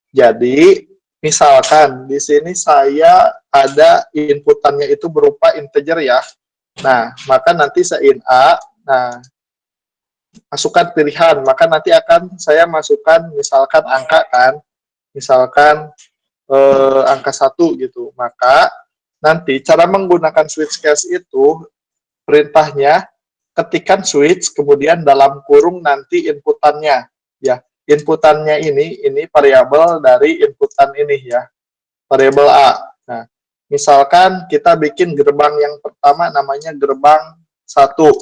Speaker 2: Jadi, misalkan di sini saya ada inputannya itu berupa integer ya. Nah, maka nanti saya in A, nah, masukkan pilihan, maka nanti akan saya masukkan misalkan angka kan, misalkan angka 1 gitu. Maka nanti cara menggunakan switch case itu perintahnya ketikan switch kemudian dalam kurung nanti inputannya ya. Inputannya ini variabel dari inputan ini ya. Variabel A. Nah, misalkan kita bikin gerbang yang pertama namanya gerbang 1.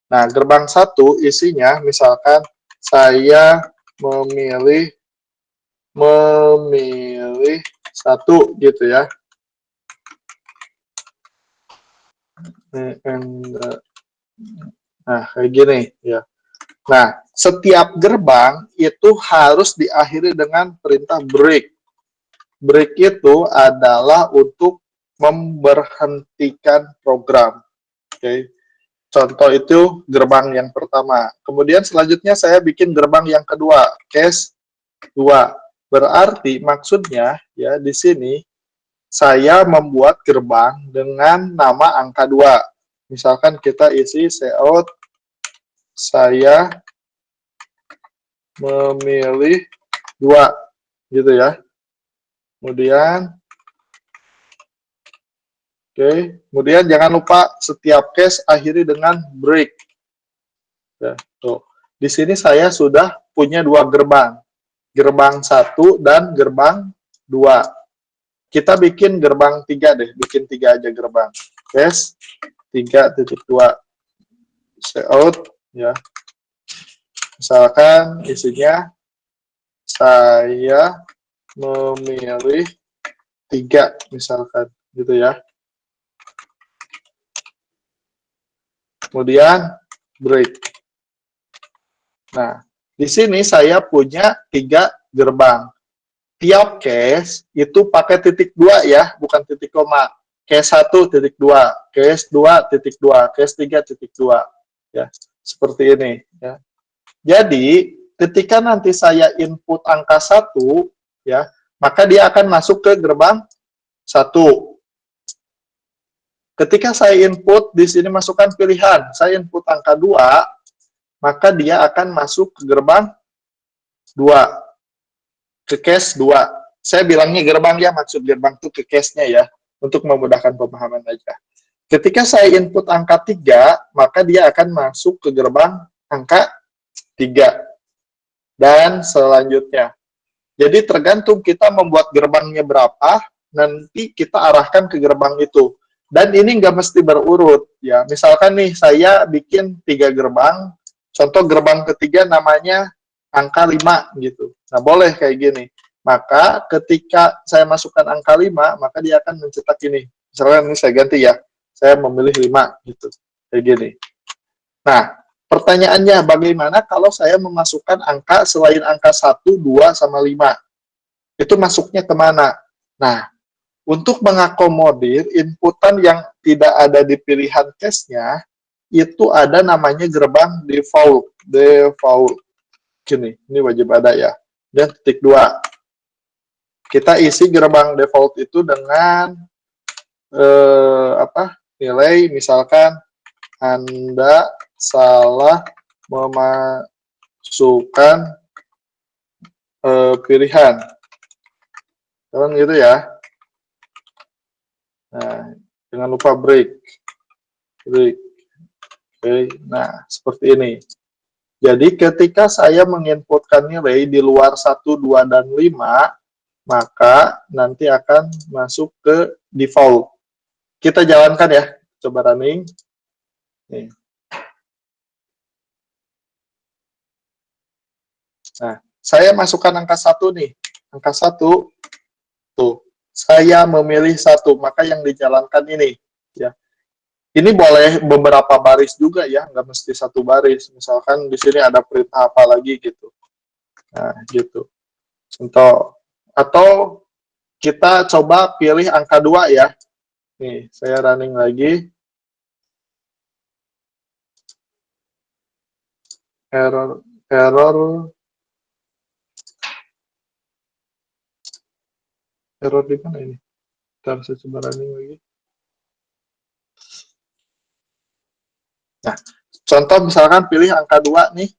Speaker 2: Nah, gerbang 1 isinya misalkan saya memilih 1 gitu ya. Nah, kayak gini ya. Nah, setiap gerbang itu harus diakhiri dengan perintah break. Break itu adalah untuk memberhentikan program. Oke. Contoh itu gerbang yang pertama. Kemudian selanjutnya saya bikin gerbang yang kedua, case 2. Berarti maksudnya ya di sini saya membuat gerbang dengan nama angka 2. Misalkan kita isi Cout, saya memilih 2 gitu ya. Kemudian kemudian jangan lupa setiap case akhiri dengan break. Ya, tuh. Di sini saya sudah punya 2 gerbang. Gerbang 1 dan gerbang 2. Kita bikin gerbang 3 deh, bikin 3 aja gerbang. Case 3.2 Cout ya. Misalkan isinya saya memilih 3 misalkan gitu ya. Kemudian break. Nah, di sini saya punya 3 gerbang. Tiap case itu pakai titik 2 ya, bukan titik koma. Case 1 titik 2, case 2 titik 2, case 3 titik 2 ya. Seperti ini ya. Jadi, ketika nanti saya input angka 1 ya, maka dia akan masuk ke gerbang 1. Ketika saya input di sini masukkan pilihan, saya input angka 2, maka dia akan masuk ke gerbang 2. Ke case 2. Saya bilangnya gerbang ya, maksud gerbang itu ke case-nya ya, untuk memudahkan pemahaman aja. Ketika saya input angka 3, maka dia akan masuk ke gerbang angka 3. Dan selanjutnya. Jadi tergantung kita membuat gerbangnya berapa, nanti kita arahkan ke gerbang itu. Dan ini nggak mesti berurut. Ya, misalkan nih, saya bikin 3 gerbang, contoh gerbang ketiga namanya angka 5 gitu. Nah, boleh kayak gini. Maka ketika saya masukkan angka 5, maka dia akan mencetak ini. Misalkan ini saya ganti ya. Saya memilih 5 gitu. Kayak gini. Nah, pertanyaannya bagaimana kalau saya memasukkan angka selain angka 1, 2, sama 5? Itu masuknya kemana? Nah, untuk mengakomodir inputan yang tidak ada di pilihan case-nya, itu ada namanya gerbang default. Gini, ini wajib ada ya. Dan titik 2. Kita isi gerbang default itu dengan nilai, misalkan Anda salah memasukkan pilihan. Kan gitu ya. Nah, jangan lupa break. Oke, nah seperti ini. Jadi ketika saya menginputkan nilai di luar 1, 2, dan 5, maka nanti akan masuk ke default. Kita jalankan ya, coba running. Nih. Nah, saya masukkan angka 1 nih. Angka 1, tuh. Saya memilih 1, maka yang dijalankan ini. Ya. Ini boleh beberapa baris juga ya, nggak mesti satu baris. Misalkan di sini ada perintah apa lagi gitu. Nah, gitu. Contoh. Atau kita coba pilih angka 2 ya. Nih, saya running lagi. Error di mana ini? Ntar saya coba running lagi. Nah, contoh misalkan pilih angka 2 nih.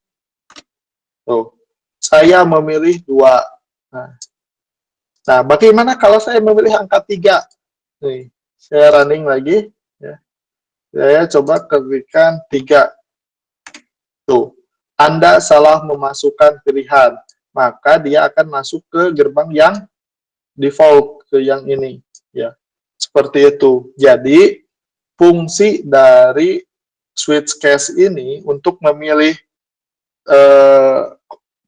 Speaker 2: Tuh, saya memilih 2. Nah, bagaimana kalau saya memilih angka 3? Nih, saya running lagi. Ya. Saya coba ketikkan 3. Tuh, Anda salah memasukkan pilihan. Maka dia akan masuk ke gerbang yang default, ke yang ini. Ya, seperti itu. Jadi, fungsi dari switch case ini untuk memilih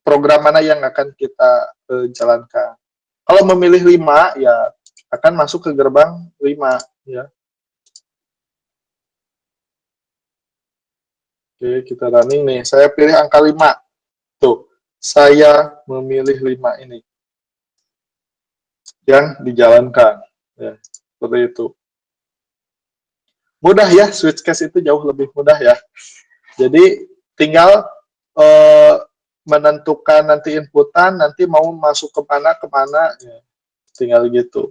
Speaker 2: program mana yang akan kita jalankan. Kalau memilih 5, ya akan masuk ke gerbang 5. Ya. Oke, kita running nih. Saya pilih angka 5. Tuh, saya memilih 5 ini. Yang dijalankan. Ya, seperti itu. Mudah ya, switch case itu jauh lebih mudah ya. Jadi, tinggal menentukan nanti inputan, nanti mau masuk kemana, ya, tinggal gitu.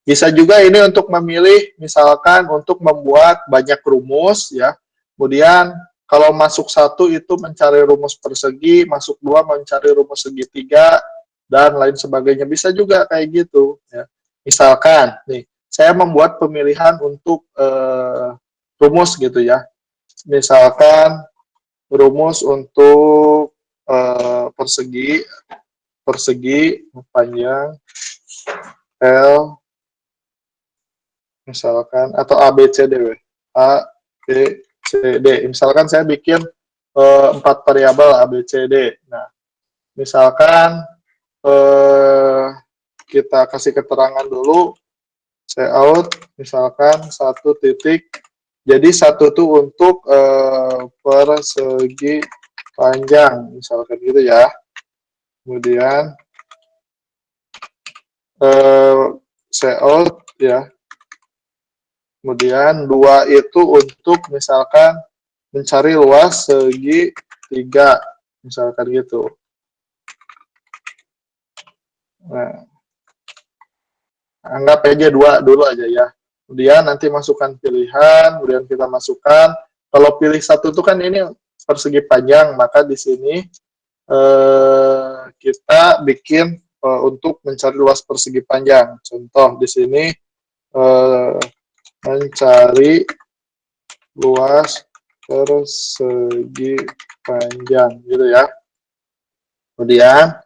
Speaker 2: Bisa juga ini untuk memilih, misalkan untuk membuat banyak rumus, ya. Kemudian, kalau masuk 1 itu mencari rumus persegi, masuk 2 mencari rumus segitiga, dan lain sebagainya. Bisa juga kayak gitu. Ya. Misalkan, nih, saya membuat pemilihan untuk rumus gitu ya. Misalkan, rumus untuk persegi panjang L, misalkan, atau A, B, C, D, A, B, C, D. Misalkan saya bikin 4 variabel A, B, C, D. Nah, misalkan kita kasih keterangan dulu, saya out, misalkan 1 titik. Jadi 1 itu untuk persegi panjang, misalkan gitu ya. Kemudian saya out ya. Kemudian 2 itu untuk misalkan mencari luas segi 3, misalkan gitu. Nah, anggap aja 2 dulu aja ya. Kemudian nanti masukkan pilihan, kemudian kita masukkan. Kalau pilih 1 itu kan ini persegi panjang, maka di sini kita bikin untuk mencari luas persegi panjang. Contoh di sini mencari luas persegi panjang gitu ya. Kemudian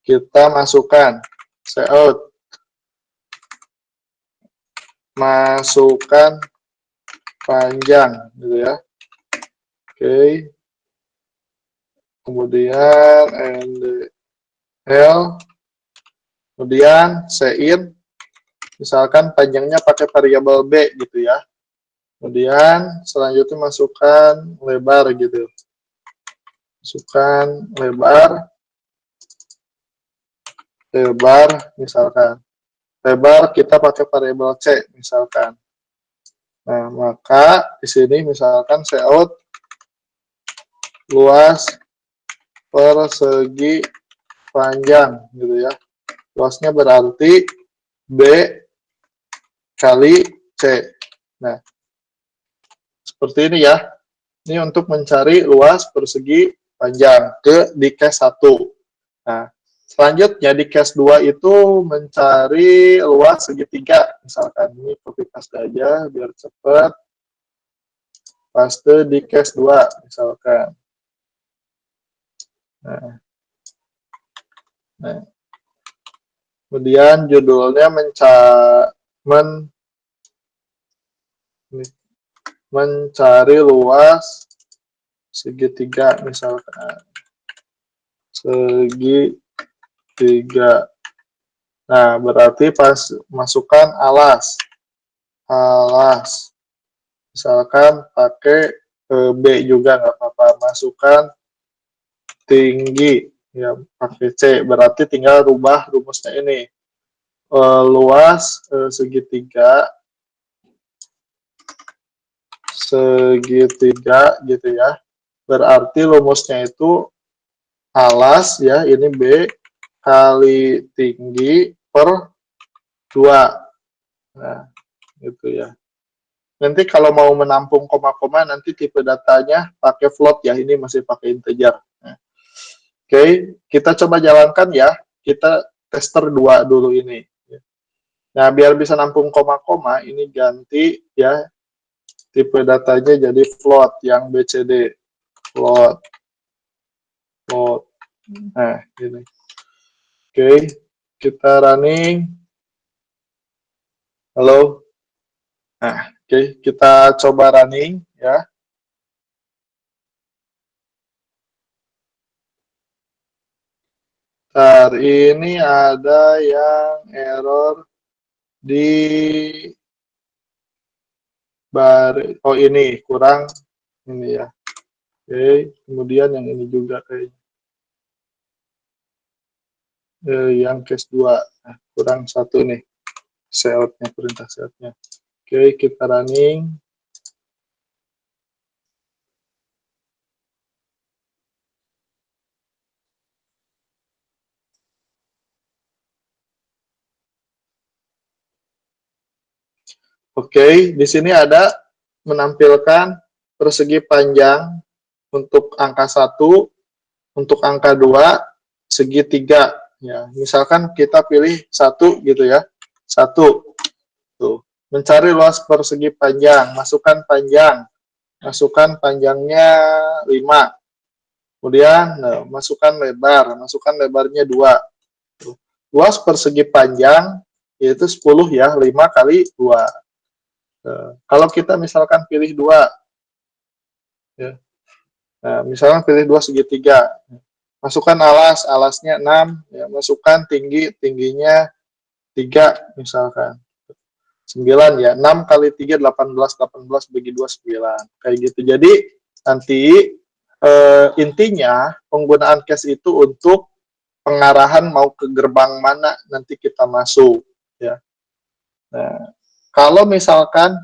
Speaker 2: kita masukkan out, masukkan panjang gitu ya. Oke. Kemudian L, kemudian in, misalkan panjangnya pakai variabel B gitu ya. Kemudian selanjutnya masukkan lebar gitu. Masukkan lebar misalkan. Lebar kita pakai variabel C misalkan. Nah, maka di sini misalkan out luas persegi panjang gitu ya. Luasnya berarti B kali C. Nah, seperti ini ya. Ini untuk mencari luas persegi panjang di case 1. Nah, selanjutnya di case 2 itu mencari luas segitiga. Misalkan ini copy paste aja biar cepat. Paste di case 2 misalkan. Nah. Kemudian judulnya mencari luas segitiga misalkan. segitiga. Nah, berarti pas masukkan alas. Alas. Misalkan pakai B juga nggak apa-apa. Masukkan tinggi. Ya, pakai C. Berarti tinggal rubah rumusnya ini. Luas segitiga gitu ya. Berarti rumusnya itu alas ya, ini B kali tinggi per 2. Nah, gitu ya. Nanti kalau mau menampung koma-koma, nanti tipe datanya pakai float ya, ini masih pakai integer. Nah, oke, kita coba jalankan ya. Kita tester 2 dulu ini. Nah, biar bisa nampung koma-koma, ini ganti ya, tipe datanya jadi float yang BCD. Float. Nah, ini. Oke, kita running. Halo. Nah, oke, kita coba running ya. Ntar ini ada yang error di oh ini kurang ini ya. Oke, kemudian yang ini juga kayaknya. Yang case 2. Nah, kurang satu nih. Seoutnya, perintah seoutnya. Oke, kita running. Oke, di sini ada menampilkan persegi panjang untuk angka 1, untuk angka 2, segitiga. Ya, misalkan kita pilih 1 gitu ya. 1. Tuh. Mencari luas persegi panjang, masukkan panjang. Masukkan panjangnya 5. Kemudian masukkan lebarnya 2. Tuh. Luas persegi panjang yaitu 10 ya, 5 kali 2. Kalau kita misalkan pilih 2 ya. Nah, misalkan pilih 2 segitiga. Masukkan alasnya 6 ya, masukkan tingginya 3 misalkan. 9 ya, 6 kali 3 18, 18 bagi 2 9. Kayak gitu. Jadi nanti intinya penggunaan cache itu untuk pengarahan mau ke gerbang mana nanti kita masuk ya. Nah, kalau misalkan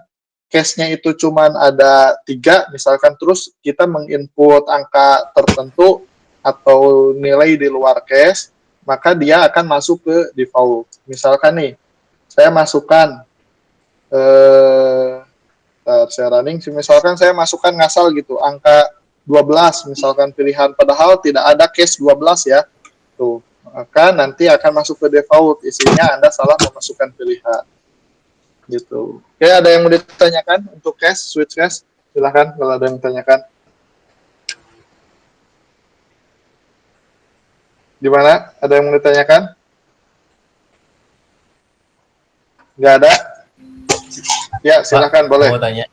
Speaker 2: cache-nya itu cuman ada 3, misalkan terus kita menginput angka tertentu atau nilai di luar cache, maka dia akan masuk ke default. Misalkan nih, saya masukkan saya running, misalkan saya masukkan ngasal gitu, angka 12 misalkan pilihan, padahal tidak ada cache 12 ya. Tuh, maka nanti akan masuk ke default, isinya Anda salah memasukkan pilihan. Gitu. Oke, ada yang mau ditanyakan untuk cache, switch cache? Silahkan kalau ada yang ditanyakan. Gimana? Ada yang mau ditanyakan? Nggak ada? Ya, silahkan,
Speaker 6: Pak,
Speaker 2: boleh.
Speaker 6: mau tanya.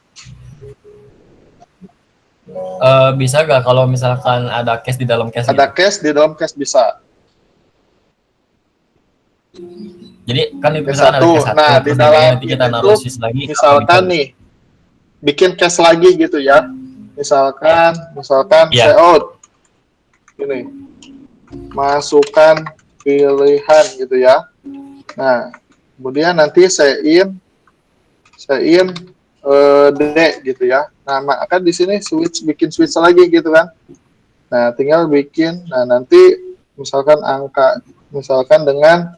Speaker 6: Bisa nggak kalau misalkan ada cache di dalam cache?
Speaker 2: Ada
Speaker 6: gitu?
Speaker 2: cache di dalam cache bisa.
Speaker 6: Jadi kan
Speaker 2: Cache
Speaker 6: misalkan ada
Speaker 2: satu.
Speaker 6: cache 1,
Speaker 2: Nah, di
Speaker 6: terus
Speaker 2: dalam
Speaker 6: nanti kita
Speaker 2: ini
Speaker 6: naruh
Speaker 2: tuh,
Speaker 6: switch lagi.
Speaker 2: misalkan nih, bikin cache lagi gitu ya. Misalkan
Speaker 6: Ya.
Speaker 2: seout. Ini. Masukkan pilihan gitu ya. Nah, kemudian nanti sein D gitu ya. Nah, maka di sini bikin switch lagi gitu kan. Nah, tinggal bikin. Nah, nanti misalkan dengan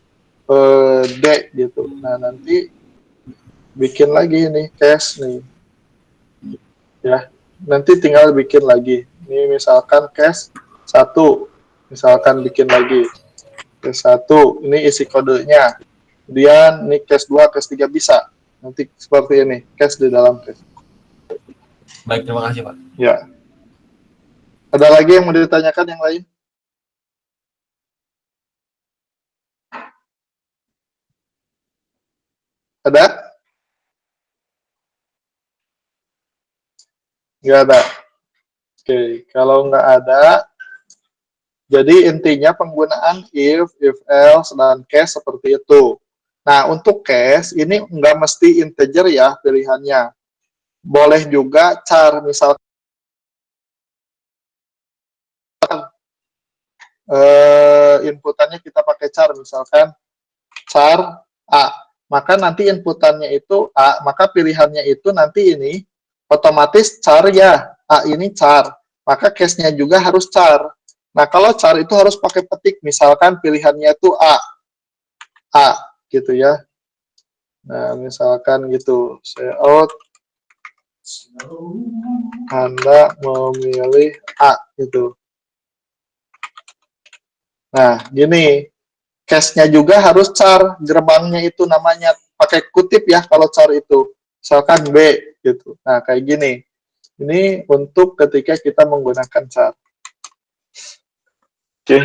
Speaker 2: D gitu. Nah, nanti bikin lagi nih cache nih. Ya. Nanti tinggal bikin lagi. Ini misalkan cache 1. Misalkan bikin lagi. Cache 1. Ini isi kodenya. Kemudian ini cache 2, cache 3 bisa. Nanti seperti ini, cache di dalam cache.
Speaker 6: Baik, terima kasih Pak.
Speaker 2: Ya. Ada lagi yang mau ditanyakan yang lain? Ada? Nggak ada. Oke, kalau nggak ada, Jadi intinya penggunaan if else, dan case seperti itu. Nah, untuk case, ini nggak mesti integer ya pilihannya. Boleh juga char, misalkan inputannya kita pakai char, misalkan char A. Maka nanti inputannya itu A, maka pilihannya itu nanti ini otomatis char ya, A ini char. Maka case-nya juga harus char. Nah, kalau char itu harus pakai petik, misalkan pilihannya itu A, gitu ya. Nah, misalkan gitu, out, Anda memilih A, gitu. Nah, gini, case-nya juga harus char, gerbangnya itu namanya, pakai kutip ya kalau char itu. Misalkan B, gitu. Nah, kayak gini. Ini untuk ketika kita menggunakan char. Oke.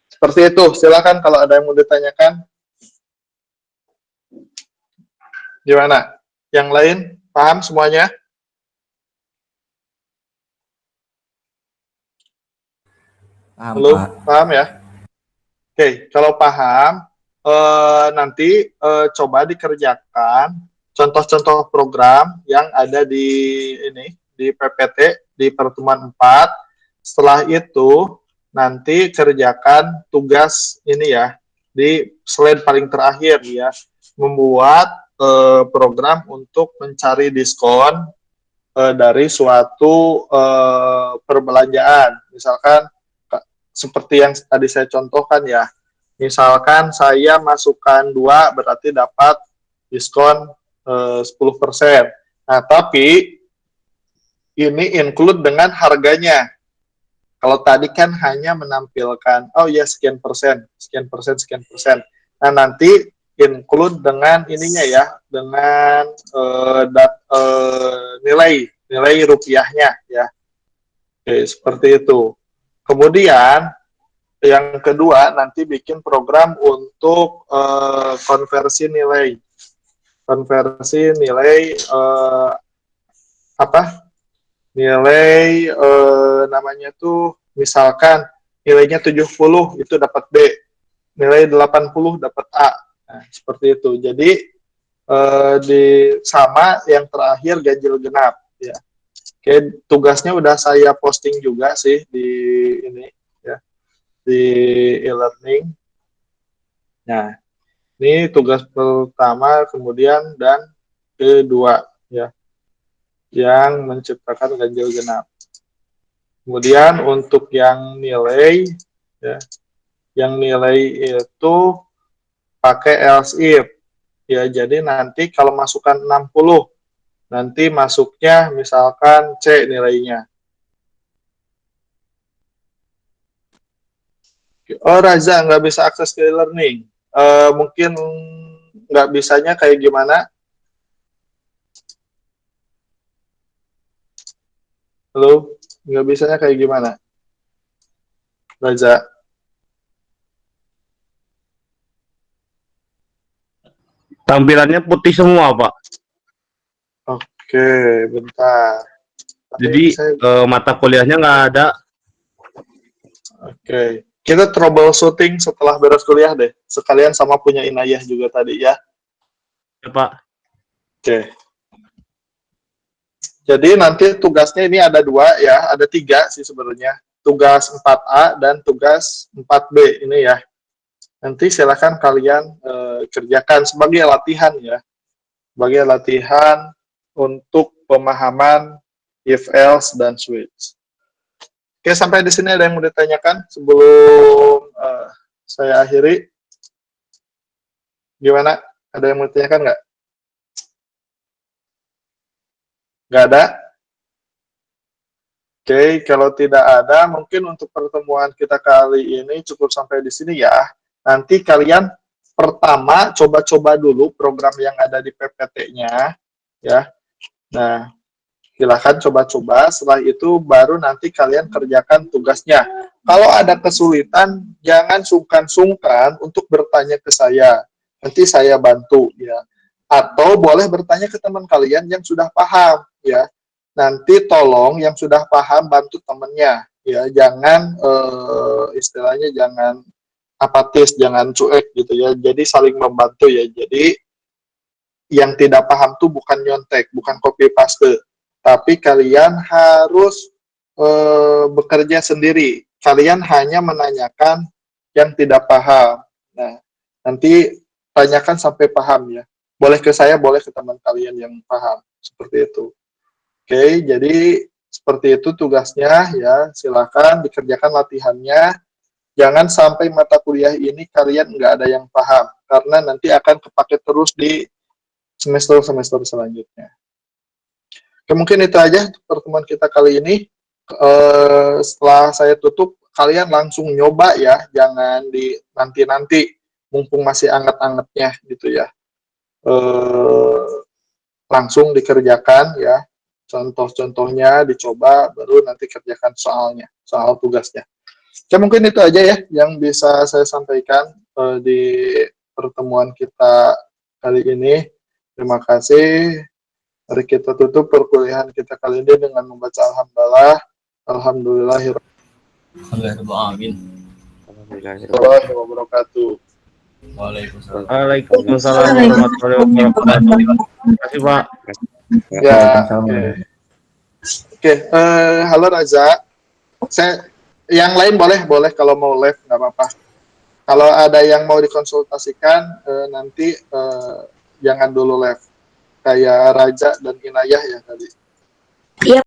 Speaker 2: Seperti itu. Silakan kalau ada yang mau ditanyakan. Gimana? Yang lain paham semuanya?
Speaker 4: Paham,
Speaker 2: Belum?
Speaker 4: Pak.
Speaker 2: Paham ya? Oke, kalau paham, nanti coba dikerjakan contoh-contoh program yang ada di ini, di PPT, di pertemuan 4. Setelah itu, nanti kerjakan tugas ini ya, di slide paling terakhir ya, membuat program untuk mencari diskon dari suatu perbelanjaan. Misalkan seperti yang tadi saya contohkan ya, misalkan saya masukkan 2 berarti dapat diskon 10%. Nah, tapi ini include dengan harganya. Kalau tadi kan hanya menampilkan, oh ya sekian persen, sekian persen, sekian persen. Nah, nanti include dengan ininya ya, dengan nilai rupiahnya ya. Oke, seperti itu. Kemudian yang kedua nanti bikin program untuk konversi nilai apa? Nilai namanya tuh misalkan nilainya 70 itu dapat B, nilai 80 dapat A. Nah, seperti itu. Jadi di sama yang terakhir ganjil genap ya. Oke, tugasnya udah saya posting juga sih di ini ya, di e-learning. Nah, ini tugas pertama, kemudian dan kedua ya, yang menciptakan ganjil genap. Kemudian untuk yang nilai ya, yang nilai itu pakai else if ya. Jadi nanti kalau masukkan 60, nanti masuknya misalkan C nilainya. Oh, Raza nggak bisa akses ke e-learning. Mungkin nggak bisanya kayak gimana? Halo, nggak bisanya kayak gimana? Raza.
Speaker 7: Tampilannya putih semua, Pak.
Speaker 2: Oke, bentar.
Speaker 7: Jadi mata kuliahnya nggak ada.
Speaker 2: Oke, kita troubleshooting setelah beres kuliah deh. Sekalian sama punya Inayah juga tadi ya.
Speaker 7: Ya, Pak.
Speaker 2: Oke. Jadi nanti tugasnya ini ada 2 ya, ada 3 sih sebenarnya. Tugas 4A dan tugas 4B ini ya. Nanti silakan kalian kerjakan sebagai latihan ya. Sebagai latihan untuk pemahaman if else dan switch. Oke, sampai di sini ada yang mau ditanyakan sebelum saya akhiri? Gimana? Ada yang mau ditanyakan nggak? Nggak ada? Oke, kalau tidak ada, mungkin untuk pertemuan kita kali ini cukup sampai di sini ya. Nanti kalian pertama coba-coba dulu program yang ada di PPT-nya ya. Nah, silahkan coba-coba, setelah itu baru nanti kalian kerjakan tugasnya. Kalau ada kesulitan, jangan sungkan-sungkan untuk bertanya ke saya. Nanti saya bantu ya. Atau boleh bertanya ke teman kalian yang sudah paham ya. Nanti tolong yang sudah paham bantu temannya ya, jangan istilahnya jangan apatis, jangan cuek gitu ya. Jadi saling membantu ya. Jadi yang tidak paham tuh bukan nyontek, bukan copy paste, tapi kalian harus bekerja sendiri. Kalian hanya menanyakan yang tidak paham. Nah, nanti tanyakan sampai paham ya. Boleh ke saya, boleh ke teman kalian yang paham. Seperti itu. Oke, jadi seperti itu tugasnya ya. Silakan dikerjakan latihannya. Jangan sampai mata kuliah ini kalian nggak ada yang paham, karena nanti akan kepake terus di semester-semester selanjutnya. Oke, mungkin itu aja pertemuan kita kali ini. Setelah saya tutup, kalian langsung nyoba ya, jangan di nanti-nanti, mumpung masih anget-angetnya gitu ya. Langsung dikerjakan ya, contoh-contohnya dicoba, baru nanti kerjakan soalnya, soal tugasnya. Oke, mungkin itu aja ya yang bisa saya sampaikan di pertemuan kita kali ini. Terima kasih. Mari kita tutup perkuliahan kita kali ini dengan membaca alhamdulillah. Alhamdulillahirabbil
Speaker 6: Amin.
Speaker 2: warahmatullahi wabarakatuh.
Speaker 6: Waalaikumsalam.
Speaker 7: Waalaikumsalam warahmatullahi wabarakatuh. Terima kasih, Pak.
Speaker 2: Ya, oke. Halo Raza. Yang lain boleh kalau mau live nggak apa-apa. Kalau ada yang mau dikonsultasikan nanti jangan dulu live. Kayak Raja dan Inayah ya tadi.
Speaker 5: Iya